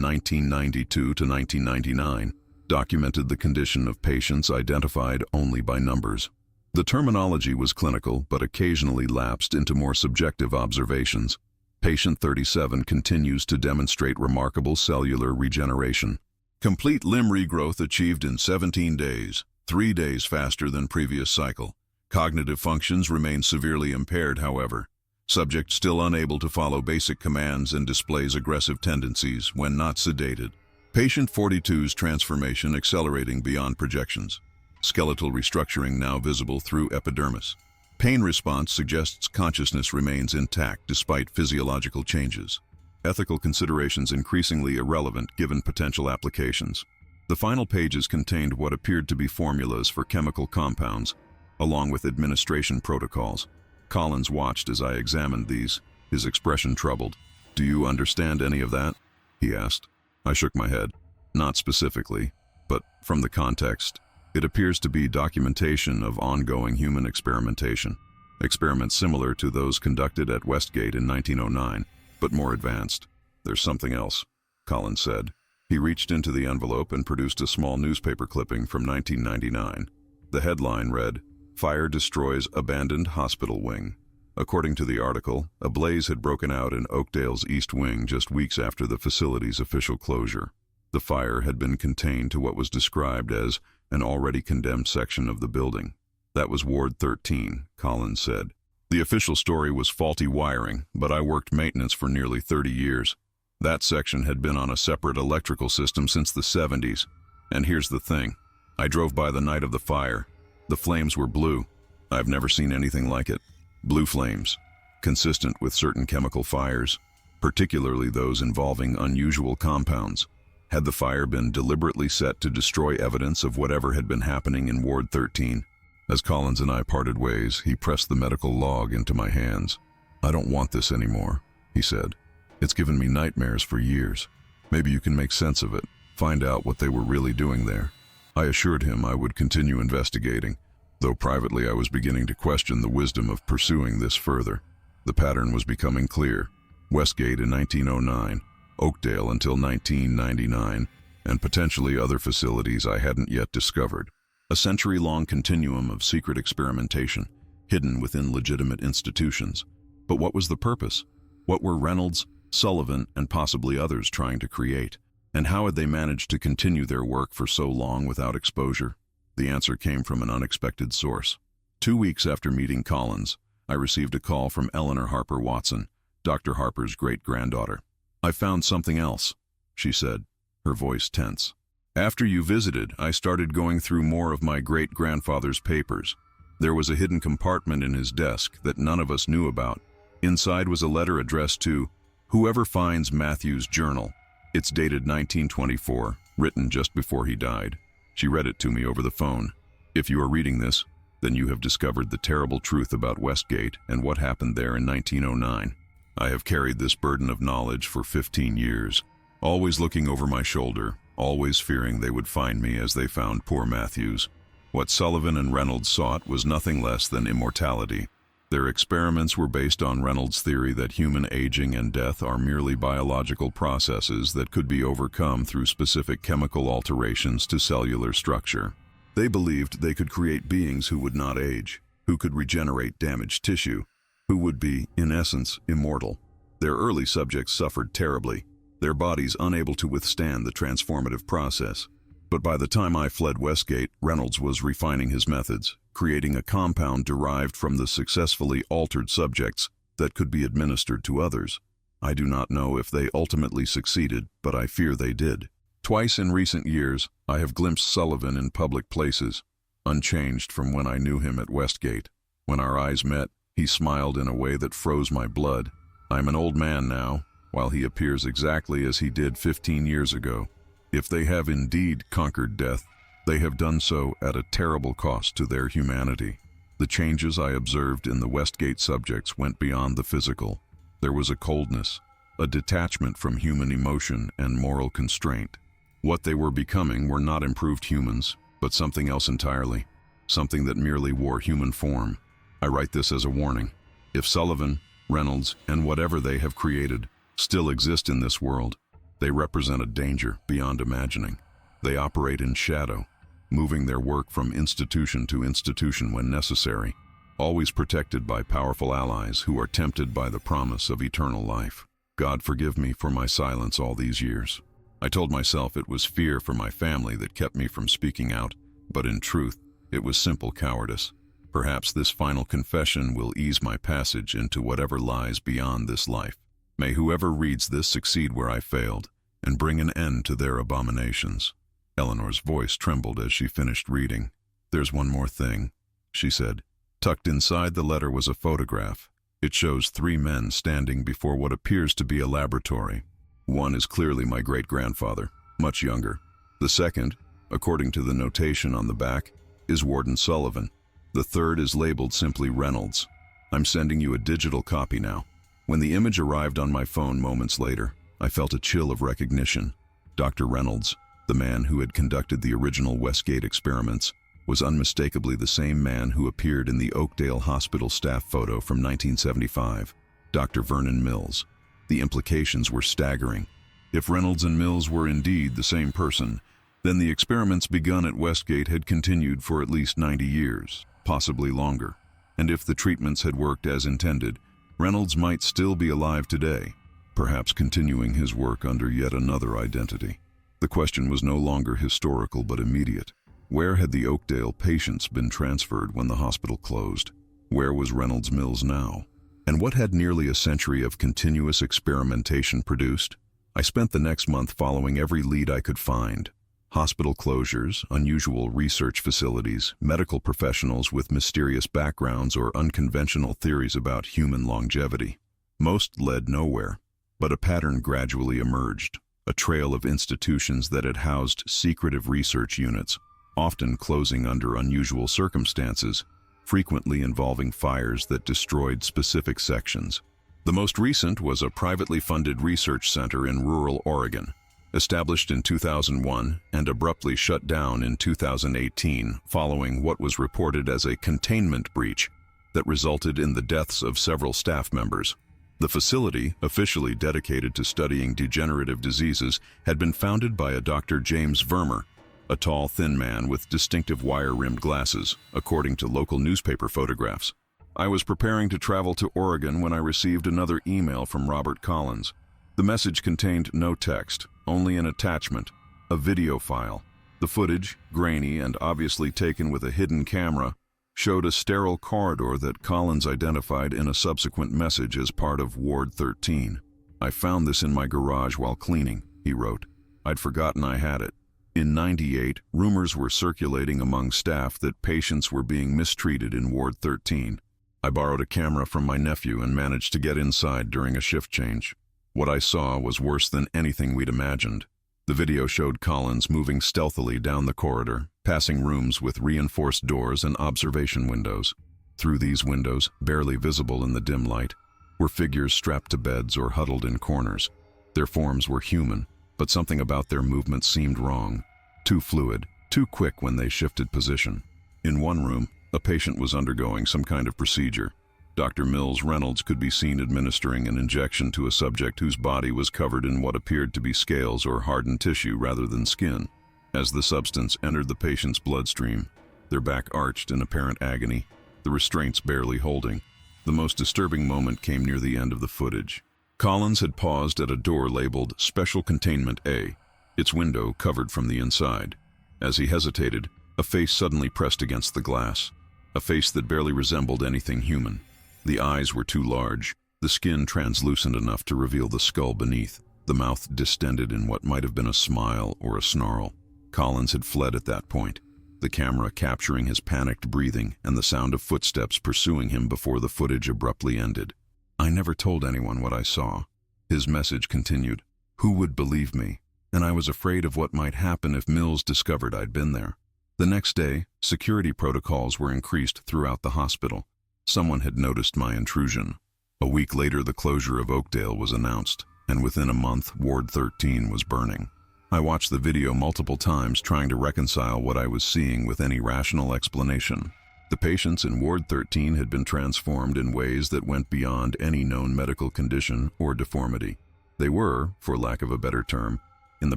Speaker 1: 1992 to 1999, documented the condition of patients identified only by numbers. The terminology was clinical, but occasionally lapsed into more subjective observations. Patient 37 continues to demonstrate remarkable cellular regeneration. Complete limb regrowth achieved in 17 days, 3 days faster than previous cycle. Cognitive functions remain severely impaired, however. Subject still unable to follow basic commands and displays aggressive tendencies when not sedated. Patient 42's transformation accelerating beyond projections. Skeletal restructuring now visible through epidermis. Pain response suggests consciousness remains intact despite physiological changes. Ethical considerations increasingly irrelevant given potential applications. The final pages contained what appeared to be formulas for chemical compounds, along with administration protocols. Collins watched as I examined these, his expression troubled. "Do you understand any of that?" he asked. I shook my head. Not specifically, but from the context, it appears to be documentation of ongoing human experimentation. Experiments similar to those conducted at Westgate in 1909, but more advanced. "There's something else," Collins said. He reached into the envelope and produced a small newspaper clipping from 1999. The headline read, "Fire Destroys Abandoned Hospital Wing." According to the article, a blaze had broken out in Oakdale's East Wing just weeks after the facility's official closure. The fire had been contained to what was described as an already condemned section of the building. That was Ward 13, Collins said. The official story was faulty wiring, but I worked maintenance for nearly 30 years. That section had been on a separate electrical system since the 70s. And here's the thing. I drove by the night of the fire. The flames were blue. I've never seen anything like it. Blue flames, consistent with certain chemical fires, particularly those involving unusual compounds. Had the fire been deliberately set to destroy evidence of whatever had been happening in Ward 13? As Collins and I parted ways, he pressed the medical log into my hands. "I don't want this anymore," he said. "It's given me nightmares for years. Maybe you can make sense of it, find out what they were really doing there." I assured him I would continue investigating, though privately I was beginning to question the wisdom of pursuing this further. The pattern was becoming clear. Westgate in 1909, Oakdale until 1999, and potentially other facilities I hadn't yet discovered. A century-long continuum of secret experimentation, hidden within legitimate institutions. But what was the purpose? What were Reynolds, Sullivan, and possibly others trying to create? And how had they managed to continue their work for so long without exposure? The answer came from an unexpected source. 2 weeks after meeting Collins, I received a call from Eleanor Harper Watson, Dr. Harper's great-granddaughter. "I found something else," she said, her voice tense. "After you visited, I started going through more of my great-grandfather's papers. There was a hidden compartment in his desk that none of us knew about. Inside was a letter addressed to whoever finds Matthew's journal. It's dated 1924, written just before he died. She read it to me over the phone. If you are reading this, then you have discovered the terrible truth about Westgate and what happened there in 1909. I have carried this burden of knowledge for 15 years, always looking over my shoulder, always fearing they would find me as they found poor Matthews. What Sullivan and Reynolds sought was nothing less than immortality. Their experiments were based on Reynolds' theory that human aging and death are merely biological processes that could be overcome through specific chemical alterations to cellular structure. They believed they could create beings who would not age, who could regenerate damaged tissue, who would be, in essence, immortal. Their early subjects suffered terribly, their bodies unable to withstand the transformative process. But by the time I fled Westgate, Reynolds was refining his methods, creating a compound derived from the successfully altered subjects that could be administered to others. I do not know if they ultimately succeeded, but I fear they did. Twice in recent years, I have glimpsed Sullivan in public places, unchanged from when I knew him at Westgate. When our eyes met, he smiled in a way that froze my blood. I'm an old man now, while he appears exactly as he did 15 years ago. If they have indeed conquered death, they have done so at a terrible cost to their humanity. The changes I observed in the Westgate subjects went beyond the physical. There was a coldness, a detachment from human emotion and moral constraint. What they were becoming were not improved humans, but something else entirely, something that merely wore human form. I write this as a warning. If Sullivan, Reynolds, and whatever they have created still exist in this world, they represent a danger beyond imagining. They operate in shadow, moving their work from institution to institution when necessary, always protected by powerful allies who are tempted by the promise of eternal life. God forgive me for my silence all these years. I told myself it was fear for my family that kept me from speaking out, but in truth, it was simple cowardice. Perhaps this final confession will ease my passage into whatever lies beyond this life. May whoever reads this succeed where I failed, and bring an end to their abominations. Eleanor's voice trembled as she finished reading. There's one more thing, she said. Tucked inside the letter was a photograph. It shows 3 men standing before what appears to be a laboratory. One is clearly my great-grandfather, much younger. The second, according to the notation on the back, is Warden Sullivan. The third is labeled simply Reynolds. I'm sending you a digital copy now. When the image arrived on my phone moments later, I felt a chill of recognition. Dr. Reynolds, the man who had conducted the original Westgate experiments, was unmistakably the same man who appeared in the Oakdale Hospital staff photo from 1975, Dr. Vernon Mills. The implications were staggering. If Reynolds and Mills were indeed the same person, then the experiments begun at Westgate had continued for at least 90 years, possibly longer. And if the treatments had worked as intended, Reynolds might still be alive today, perhaps continuing his work under yet another identity. The question was no longer historical but immediate. Where had the Oakdale patients been transferred when the hospital closed? Where was Reynolds Mills now? And what had nearly a century of continuous experimentation produced? I spent the next month following every lead I could find. Hospital closures, unusual research facilities, medical professionals with mysterious backgrounds or unconventional theories about human longevity. Most led nowhere, but a pattern gradually emerged, a trail of institutions that had housed secretive research units, often closing under unusual circumstances, frequently involving fires that destroyed specific sections. The most recent was a privately funded research center in rural Oregon, established in 2001 and abruptly shut down in 2018 following what was reported as a containment breach that resulted in the deaths of several staff members. The facility, officially dedicated to studying degenerative diseases, had been founded by a Dr. James Vermer, a tall, thin man with distinctive wire-rimmed glasses, according to local newspaper photographs. I was preparing to travel to Oregon when I received another email from Robert Collins. The message contained no text, only an attachment, a video file. The footage, grainy and obviously taken with a hidden camera, showed a sterile corridor that Collins identified in a subsequent message as part of Ward 13. I found this in my garage while cleaning, he wrote. I'd forgotten I had it. In '98, rumors were circulating among staff that patients were being mistreated in Ward 13. I borrowed a camera from my nephew and managed to get inside during a shift change. What I saw was worse than anything we'd imagined. The video showed Collins moving stealthily down the corridor, passing rooms with reinforced doors and observation windows. Through these windows, barely visible in the dim light, were figures strapped to beds or huddled in corners. Their forms were human, but something about their movements seemed wrong. Too fluid, too quick when they shifted position. In one room, a patient was undergoing some kind of procedure. Dr. Mills Reynolds could be seen administering an injection to a subject whose body was covered in what appeared to be scales or hardened tissue rather than skin. As the substance entered the patient's bloodstream, their back arched in apparent agony, the restraints barely holding. The most disturbing moment came near the end of the footage. Collins had paused at a door labeled Special Containment A, its window covered from the inside. As he hesitated, a face suddenly pressed against the glass, a face that barely resembled anything human. The eyes were too large, the skin translucent enough to reveal the skull beneath, the mouth distended in what might have been a smile or a snarl. Collins had fled at that point, the camera capturing his panicked breathing and the sound of footsteps pursuing him before the footage abruptly ended. I never told anyone what I saw. His message continued. Who would believe me? And I was afraid of what might happen if Mills discovered I'd been there. The next day, security protocols were increased throughout the hospital. Someone had noticed my intrusion. A week later, the closure of Oakdale was announced, and within a month, Ward 13 was burning. I watched the video multiple times, trying to reconcile what I was seeing with any rational explanation. The patients in Ward 13 had been transformed in ways that went beyond any known medical condition or deformity. They were, for lack of a better term, in the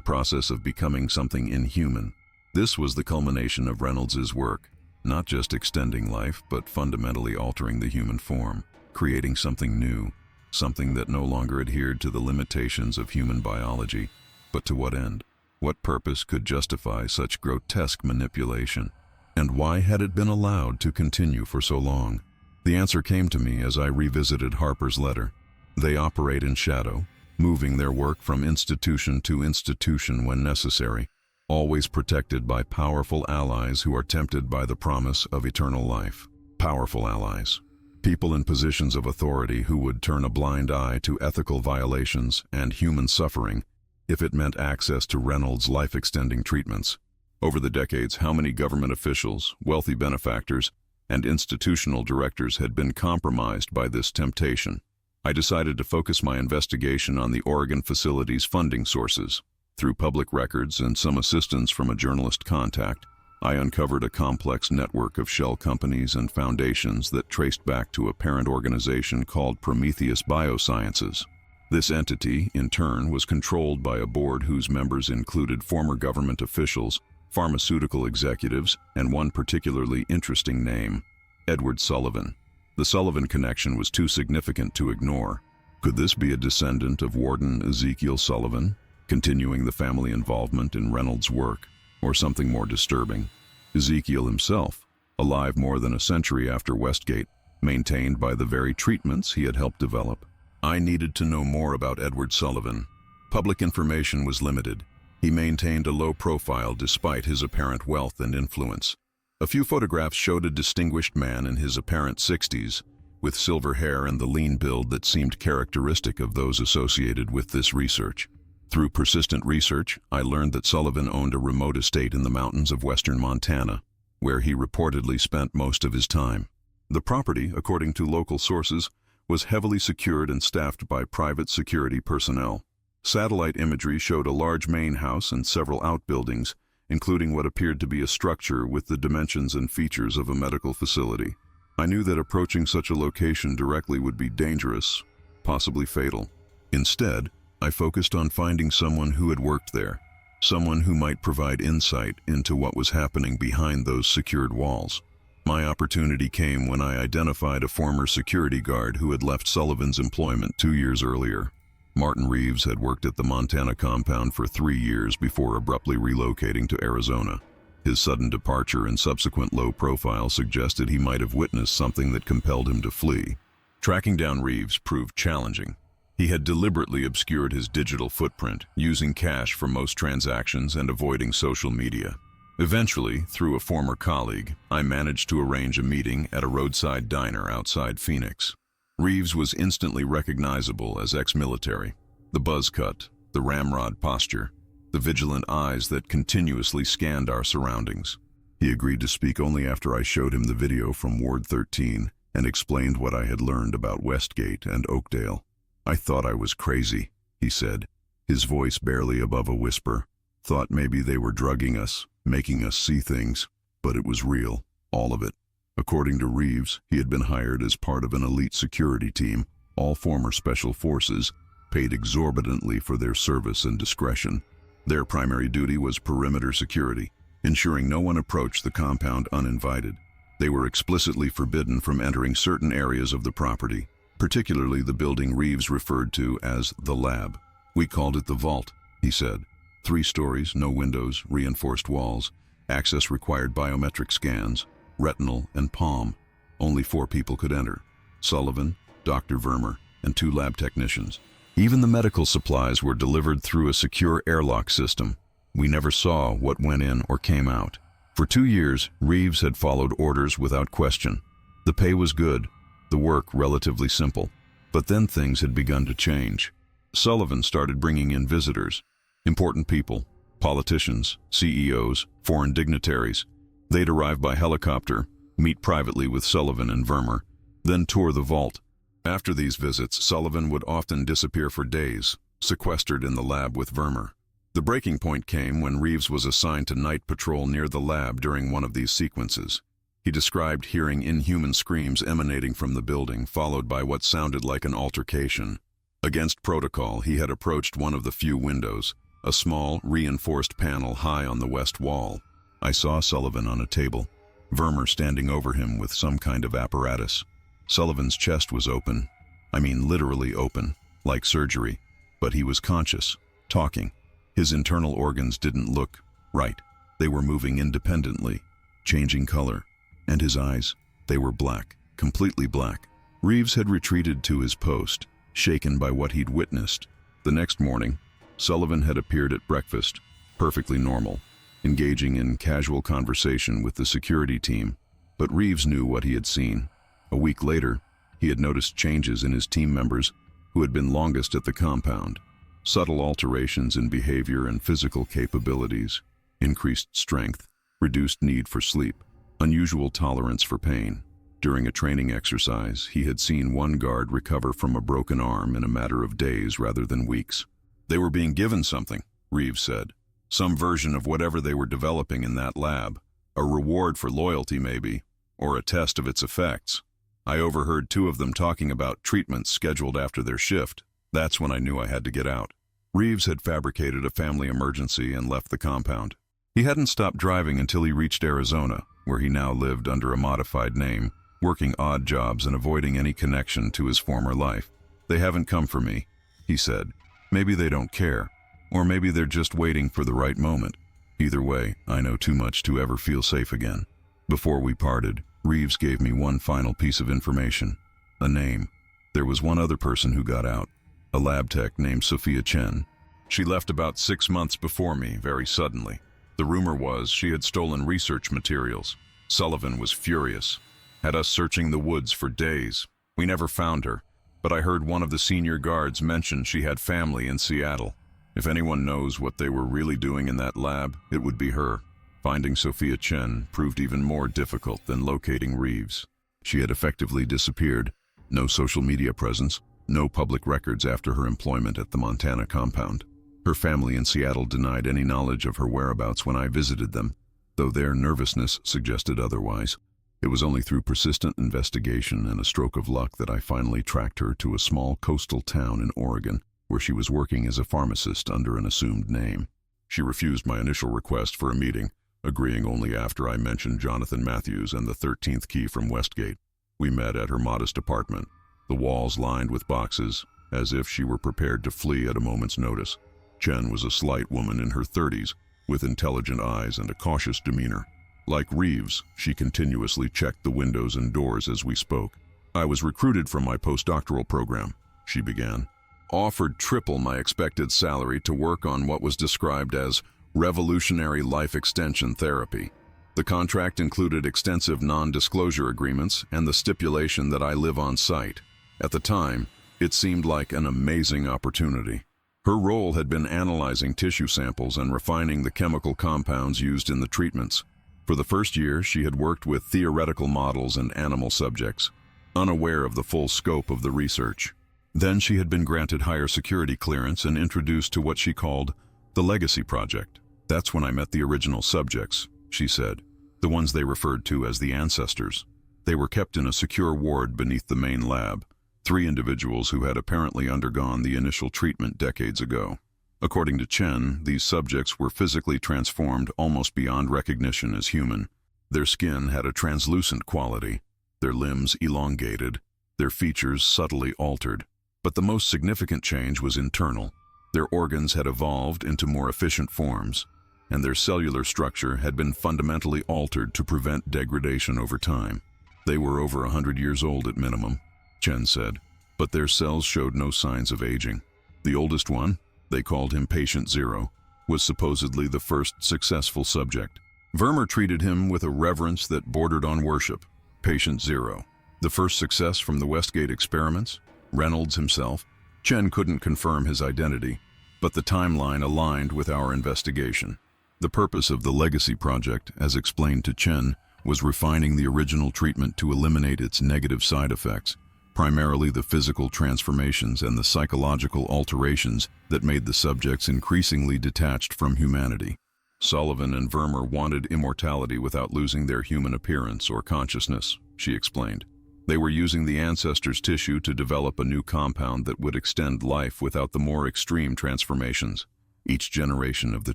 Speaker 1: process of becoming something inhuman. This was the culmination of Reynolds's work, not just extending life, but fundamentally altering the human form, creating something new, something that no longer adhered to the limitations of human biology. But to what end? What purpose could justify such grotesque manipulation? And why had it been allowed to continue for so long? The answer came to me as I revisited Harper's letter. They operate in shadow, moving their work from institution to institution when necessary, always protected by powerful allies who are tempted by the promise of eternal life. Powerful allies. People in positions of authority who would turn a blind eye to ethical violations and human suffering if it meant access to Reynolds' life-extending treatments. Over the decades, how many government officials, wealthy benefactors, and institutional directors had been compromised by this temptation? I decided to focus my investigation on the Oregon facility's funding sources. Through public records and some assistance from a journalist contact, I uncovered a complex network of shell companies and foundations that traced back to a parent organization called Prometheus Biosciences. This entity, in turn, was controlled by a board whose members included former government officials, pharmaceutical executives, and one particularly interesting name, Edward Sullivan. The Sullivan connection was too significant to ignore. Could this be a descendant of Warden Ezekiel Sullivan, continuing the family involvement in Reynolds' work, or something more disturbing? Ezekiel himself, alive more than a century after Westgate, maintained by the very treatments he had helped develop. I needed to know more about Edward Sullivan. Public information was limited. He maintained a low profile despite his apparent wealth and influence. A few photographs showed a distinguished man in his apparent 60s, with silver hair and the lean build that seemed characteristic of those associated with this research. Through persistent research, I learned that Sullivan owned a remote estate in the mountains of western Montana, where he reportedly spent most of his time. The property, according to local sources, was heavily secured and staffed by private security personnel. Satellite imagery showed a large main house and several outbuildings, including what appeared to be a structure with the dimensions and features of a medical facility. I knew that approaching such a location directly would be dangerous, possibly fatal. Instead, I focused on finding someone who had worked there, someone who might provide insight into what was happening behind those secured walls. My opportunity came when I identified a former security guard who had left Sullivan's employment 2 years earlier. Martin Reeves had worked at the Montana compound for 3 years before abruptly relocating to Arizona. His sudden departure and subsequent low profile suggested he might have witnessed something that compelled him to flee. Tracking down Reeves proved challenging. He had deliberately obscured his digital footprint, using cash for most transactions and avoiding social media. Eventually, through a former colleague, I managed to arrange a meeting at a roadside diner outside Phoenix. Reeves was instantly recognizable as ex-military. The buzz cut, the ramrod posture, the vigilant eyes that continuously scanned our surroundings. He agreed to speak only after I showed him the video from Ward 13 and explained what I had learned about Westgate and Oakdale. "I thought I was crazy," he said, his voice barely above a whisper. "Thought maybe they were drugging us, making us see things, but it was real, all of it." According to Reeves, he had been hired as part of an elite security team, all former special forces, paid exorbitantly for their service and discretion. Their primary duty was perimeter security, ensuring no one approached the compound uninvited. They were explicitly forbidden from entering certain areas of the property, particularly the building Reeves referred to as the lab. "We called it the vault," he said. 3 stories, no windows, reinforced walls. Access required biometric scans, retinal and palm. Only 4 people could enter: Sullivan, Dr. Vermer, and 2 lab technicians. Even the medical supplies were delivered through a secure airlock system. We never saw what went in or came out. For 2 years, Reeves had followed orders without question. The pay was good, the work relatively simple. But then things had begun to change. Sullivan started bringing in visitors, important people, politicians, CEOs, foreign dignitaries. They'd arrive by helicopter, meet privately with Sullivan and Vermer, then tour the vault. After these visits, Sullivan would often disappear for days, sequestered in the lab with Vermer. The breaking point came when Reeves was assigned to night patrol near the lab during one of these sequences. He described hearing inhuman screams emanating from the building, followed by what sounded like an altercation. Against protocol, he had approached one of the few windows, a small, reinforced panel high on the west wall. I saw Sullivan on a table, Vermeer standing over him with some kind of apparatus. Sullivan's chest was open. I mean literally open, like surgery, but he was conscious, talking. His internal organs didn't look right. They were moving independently, changing color. And his eyes, they were black, completely black. Reeves had retreated to his post, shaken by what he'd witnessed. The next morning, Sullivan had appeared at breakfast, perfectly normal, engaging in casual conversation with the security team, but Reeves knew what he had seen. A week later, he had noticed changes in his team members who had been longest at the compound. Subtle alterations in behavior and physical capabilities, increased strength, reduced need for sleep, unusual tolerance for pain. During a training exercise, he had seen one guard recover from a broken arm in a matter of days rather than weeks. They were being given something, Reeves said. Some version of whatever they were developing in that lab. A reward for loyalty, maybe, or a test of its effects. I overheard two of them talking about treatments scheduled after their shift. That's when I knew I had to get out. Reeves had fabricated a family emergency and left the compound. He hadn't stopped driving until he reached Arizona, where he now lived under a modified name, working odd jobs and avoiding any connection to his former life. They haven't come for me, he said. Maybe they don't care, or maybe they're just waiting for the right moment. Either way, I know too much to ever feel safe again. Before we parted, Reeves gave me one final piece of information, a name. There was one other person who got out, a lab tech named Sophia Chen. She left about 6 months before me, very suddenly. The rumor was she had stolen research materials. Sullivan was furious, had us searching the woods for days. We never found her, but I heard one of the senior guards mention she had family in Seattle. If anyone knows what they were really doing in that lab, it would be her. Finding Sophia Chen proved even more difficult than locating Reeves. She had effectively disappeared. No social media presence, no public records after her employment at the Montana compound. Her family in Seattle denied any knowledge of her whereabouts when I visited them, though their nervousness suggested otherwise. It was only through persistent investigation and a stroke of luck that I finally tracked her to a small coastal town in Oregon, where she was working as a pharmacist under an assumed name. She refused my initial request for a meeting, agreeing only after I mentioned Jonathan Matthews and the 13th key from Westgate. We met at her modest apartment, the walls lined with boxes, as if she were prepared to flee at a moment's notice. Chen was a slight woman in her 30s, with intelligent eyes and a cautious demeanor. Like Reeves, she continuously checked the windows and doors as we spoke. I was recruited from my postdoctoral program, she began. Offered triple my expected salary to work on what was described as revolutionary life extension therapy. The contract included extensive non-disclosure agreements and the stipulation that I live on site. At the time, it seemed like an amazing opportunity. Her role had been analyzing tissue samples and refining the chemical compounds used in the treatments. For the first year, she had worked with theoretical models and animal subjects, unaware of the full scope of the research. Then she had been granted higher security clearance and introduced to what she called the Legacy Project. That's when I met the original subjects, she said, the ones they referred to as the ancestors. They were kept in a secure ward beneath the main lab, 3 individuals who had apparently undergone the initial treatment decades ago. According to Chen, these subjects were physically transformed almost beyond recognition as human. Their skin had a translucent quality, their limbs elongated, their features subtly altered. But the most significant change was internal. Their organs had evolved into more efficient forms, and their cellular structure had been fundamentally altered to prevent degradation over time. They were over 100 years old at minimum, Chen said, but their cells showed no signs of aging. The oldest one, they called him Patient Zero, was supposedly the first successful subject. Vermeer treated him with a reverence that bordered on worship. Patient Zero, the first success from the Westgate experiments? Reynolds himself? Chen couldn't confirm his identity, but the timeline aligned with our investigation. The purpose of the Legacy Project, as explained to Chen, was refining the original treatment to eliminate its negative side effects, primarily the physical transformations and the psychological alterations that made the subjects increasingly detached from humanity. Sullivan and Vermeer wanted immortality without losing their human appearance or consciousness, she explained. They were using the ancestors' tissue to develop a new compound that would extend life without the more extreme transformations. Each generation of the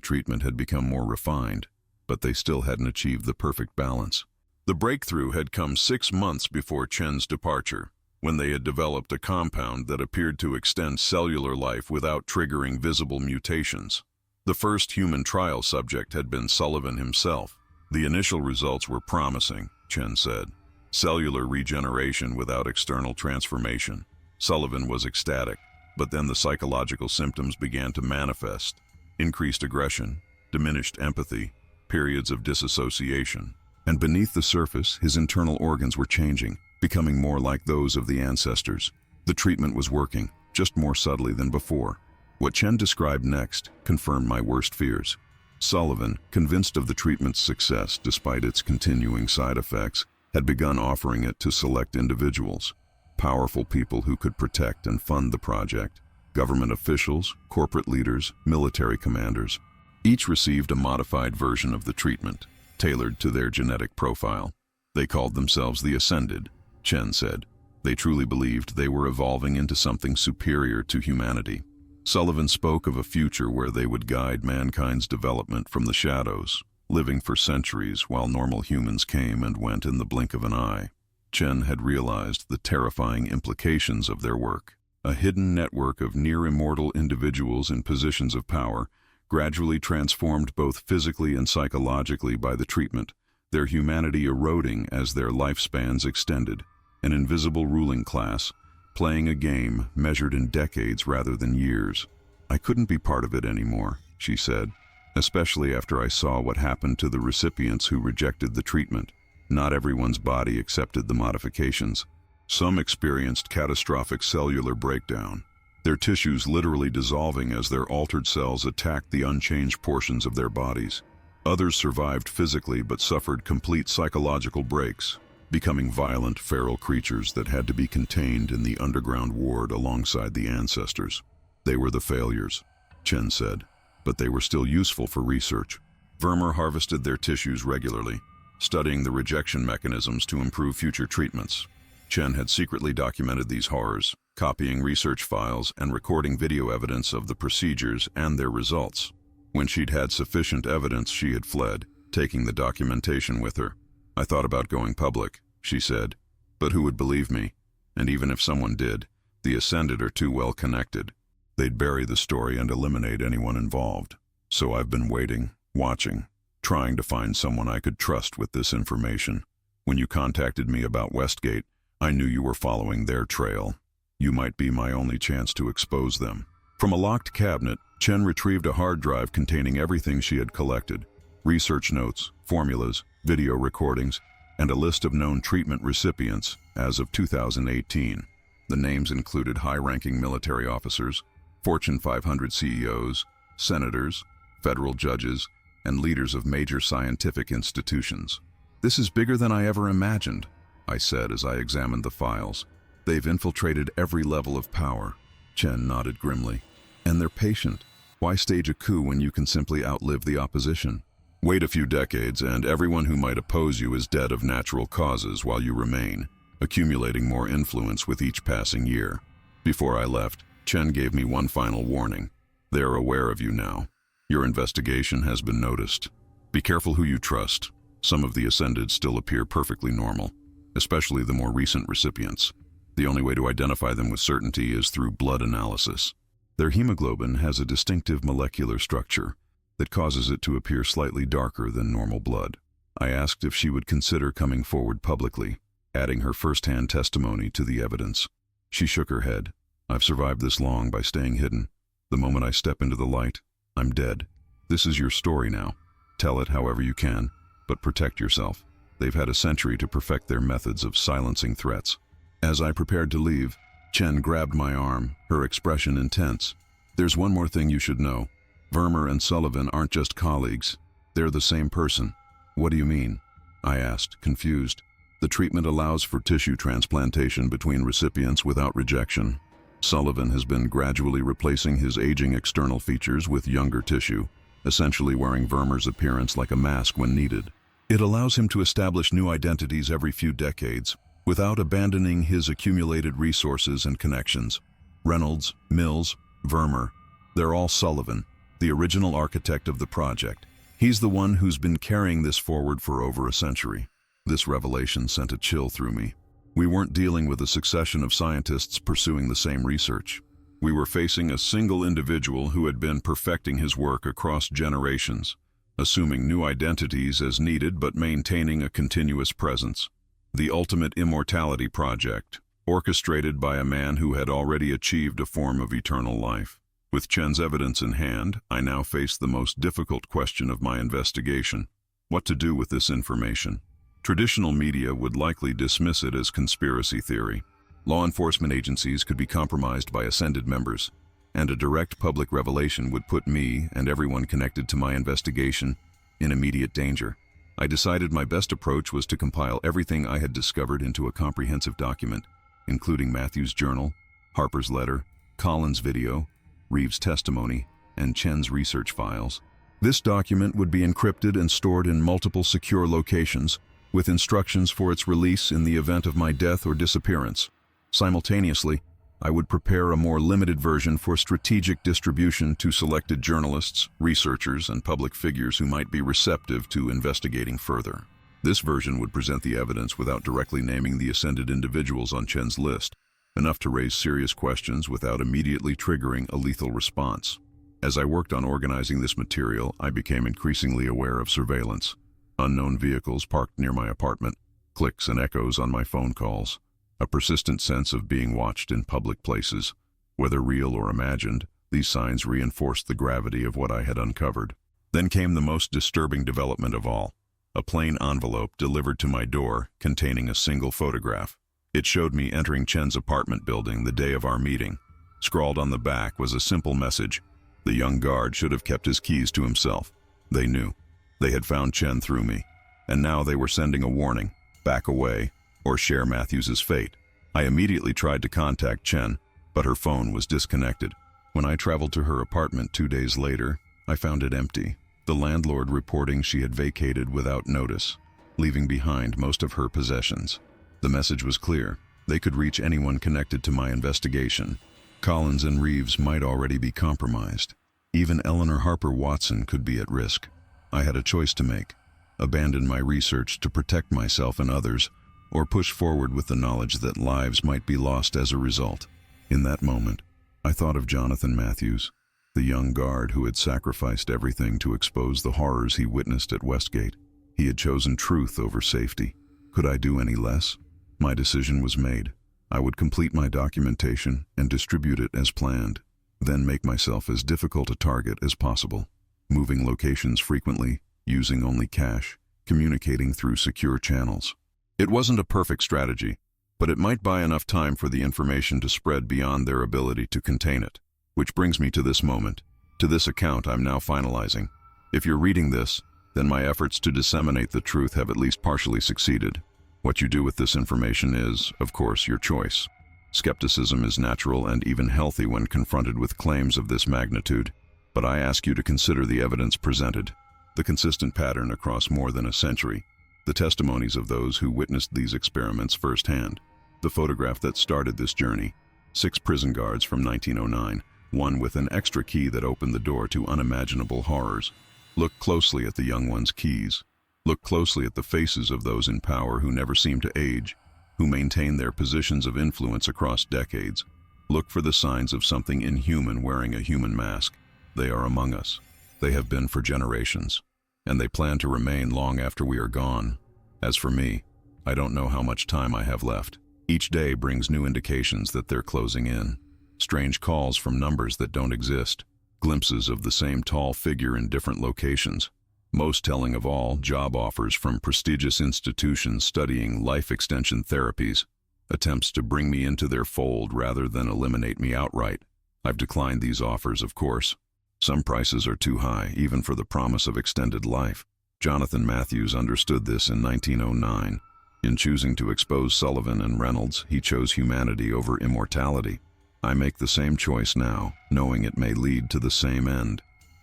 Speaker 1: treatment had become more refined, but they still hadn't achieved the perfect balance. The breakthrough had come 6 months before Chen's departure, when they had developed a compound that appeared to extend cellular life without triggering visible mutations. The first human trial subject had been Sullivan himself. The initial results were promising, Chen said. Cellular regeneration without external transformation. Sullivan was ecstatic, but then the psychological symptoms began to manifest. Increased aggression, diminished empathy, periods of disassociation. And beneath the surface, his internal organs were changing, becoming more like those of the ancestors. The treatment was working, just more subtly than before. What Chen described next confirmed my worst fears. Sullivan, convinced of the treatment's success despite its continuing side effects, had begun offering it to select individuals, powerful people who could protect and fund the project, government officials, corporate leaders, military commanders. Each received a modified version of the treatment, tailored to their genetic profile. They called themselves the Ascended, Chen said. They truly believed they were evolving into something superior to humanity. Sullivan spoke of a future where they would guide mankind's development from the shadows, living for centuries while normal humans came and went in the blink of an eye. Chen had realized the terrifying implications of their work. A hidden network of near-immortal individuals in positions of power, gradually transformed both physically and psychologically by the treatment, their humanity eroding as their lifespans extended. An invisible ruling class, playing a game measured in decades rather than years. I couldn't be part of it anymore, she said, especially after I saw what happened to the recipients who rejected the treatment. Not everyone's body accepted the modifications. Some experienced catastrophic cellular breakdown, their tissues literally dissolving as their altered cells attacked the unchanged portions of their bodies. Others survived physically but suffered complete psychological breaks, becoming violent, feral creatures that had to be contained in the underground ward alongside the ancestors. They were the failures, Chen said, but they were still useful for research. Vermeer harvested their tissues regularly, studying the rejection mechanisms to improve future treatments. Chen had secretly documented these horrors, copying research files and recording video evidence of the procedures and their results. When she'd had sufficient evidence, she had fled, taking the documentation with her. I thought about going public, she said, but who would believe me? And even if someone did, the Ascended are too well connected. They'd bury the story and eliminate anyone involved. So I've been waiting, watching, trying to find someone I could trust with this information. When you contacted me about Westgate, I knew you were following their trail. You might be my only chance to expose them. From a locked cabinet, Chen retrieved a hard drive containing everything she had collected: research notes, formulas, video recordings, and a list of known treatment recipients as of 2018. The names included high-ranking military officers, Fortune 500 CEOs, senators, federal judges, and leaders of major scientific institutions. This is bigger than I ever imagined, I said as I examined the files. They've infiltrated every level of power. Chen nodded grimly. And they're patient. Why stage a coup when you can simply outlive the opposition? Wait a few decades and everyone who might oppose you is dead of natural causes while you remain, accumulating more influence with each passing year. Before I left, Chen gave me one final warning. They're aware of you now. Your investigation has been noticed. Be careful who you trust. Some of the Ascended still appear perfectly normal, especially the more recent recipients. The only way to identify them with certainty is through blood analysis. Their hemoglobin has a distinctive molecular structure that causes it to appear slightly darker than normal blood. I asked if she would consider coming forward publicly, adding her first-hand testimony to the evidence. She shook her head. I've survived this long by staying hidden. The moment I step into the light, I'm dead. This is your story now. Tell it however you can, but protect yourself. They've had a century to perfect their methods of silencing threats. As I prepared to leave, Chen grabbed my arm, her expression intense. There's one more thing you should know. Vermeer and Sullivan aren't just colleagues. They're the same person. What do you mean? I asked, confused. The treatment allows for tissue transplantation between recipients without rejection. Sullivan has been gradually replacing his aging external features with younger tissue. essentially wearing Vermeer's appearance like a mask when needed. It allows him to establish new identities every few decades, without abandoning his accumulated resources and connections. Reynolds, Mills, Vermeer, they're all Sullivan, the original architect of the project. He's the one who's been carrying this forward for over a century. This revelation sent a chill through me. We weren't dealing with a succession of scientists pursuing the same research. We were facing a single individual who had been perfecting his work across generations, assuming new identities as needed but maintaining a continuous presence. The ultimate immortality project, orchestrated by a man who had already achieved a form of eternal life. With Chen's evidence in hand, I now faced the most difficult question of my investigation: what to do with this information. Traditional media would likely dismiss it as conspiracy theory. Law enforcement agencies could be compromised by ascended members, and a direct public revelation would put me and everyone connected to my investigation in immediate danger. I decided my best approach was to compile everything I had discovered into a comprehensive document, including Matthews' journal, Harper's letter, Collins' video, Reeves' testimony, and Chen's research files. This document would be encrypted and stored in multiple secure locations, with instructions for its release in the event of my death or disappearance. Simultaneously, I would prepare a more limited version for strategic distribution to selected journalists, researchers, and public figures who might be receptive to investigating further. This version would present the evidence without directly naming the ascended individuals on Chen's list, enough to raise serious questions without immediately triggering a lethal response. As I worked on organizing this material, I became increasingly aware of surveillance. Unknown vehicles parked near my apartment, clicks and echoes on my phone calls, a persistent sense of being watched in public places. Whether real or imagined, these signs reinforced the gravity of what I had uncovered. Then came the most disturbing development of all: a plain envelope delivered to my door containing a single photograph. It showed me entering Chen's apartment building the day of our meeting. Scrawled on the back was a simple message: the young guard should have kept his keys to himself. They knew. They had found Chen through me, and now they were sending a warning: back away or share Matthews's fate. I immediately tried to contact Chen, but her phone was disconnected. When I traveled to her apartment 2 days later, I found it empty, the landlord reporting she had vacated without notice, leaving behind most of her possessions. The message was clear: they could reach anyone connected to my investigation. Collins and Reeves might already be compromised. Even Eleanor Harper Watson could be at risk. I had a choice to make: abandon my research to protect myself and others, or push forward with the knowledge that lives might be lost as a result. In that moment, I thought of Jonathan Matthews, the young guard who had sacrificed everything to expose the horrors he witnessed at Westgate. He had chosen truth over safety. Could I do any less? My decision was made. I would complete my documentation and distribute it as planned, then make myself as difficult a target as possible, moving locations frequently, using only cash, communicating through secure channels. It wasn't a perfect strategy, but it might buy enough time for the information to spread beyond their ability to contain it. Which brings me to this moment, to this account I'm now finalizing. If you're reading this, then my efforts to disseminate the truth have at least partially succeeded. What you do with this information is, of course, your choice. Skepticism is natural and even healthy when confronted with claims of this magnitude, but I ask you to consider the evidence presented, the consistent pattern across more than a century, the testimonies of those who witnessed these experiments firsthand, the photograph that started this journey, 6 prison guards from 1909, one with an extra key that opened the door to unimaginable horrors. Look closely at the young one's keys. Look closely at the faces of those in power who never seem to age, who maintain their positions of influence across decades. Look for the signs of something inhuman wearing a human mask. They are among us. They have been for generations, and they plan to remain long after we are gone. As for me, I don't know how much time I have left. Each day brings new indications that they're closing in. Strange calls from numbers that don't exist, glimpses of the same tall figure in different locations. Most telling of all, job offers from prestigious institutions studying life extension therapies, attempts to bring me into their fold rather than eliminate me outright. I've declined these offers, of course. Some prices are too high, even for the promise of extended life. Jonathan Matthews understood this in 1909. In choosing to expose Sullivan and Reynolds, he chose humanity over immortality. I make the same choice now, knowing it may lead to the same end.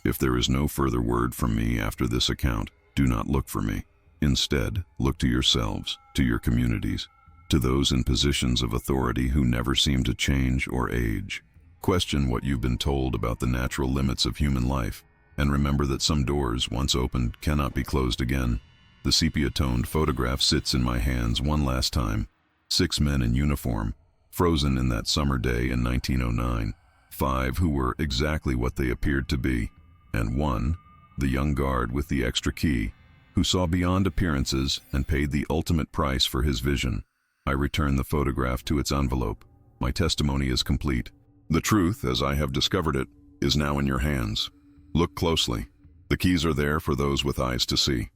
Speaker 1: If there is no further word from me after this account, do not look for me. Instead, look to yourselves, to your communities, to those in positions of authority who never seem to change or age. Question what you've been told about the natural limits of human life, and remember that some doors, once opened, cannot be closed again. The sepia-toned photograph sits in my hands one last time. 6 men in uniform, frozen in that summer day in 1909. 5 who were exactly what they appeared to be, and 1, the young guard with the extra key, who saw beyond appearances and paid the ultimate price for his vision. I return the photograph to its envelope. My testimony is complete. The truth, as I have discovered it, is now in your hands. Look closely. The keys are there for those with eyes to see.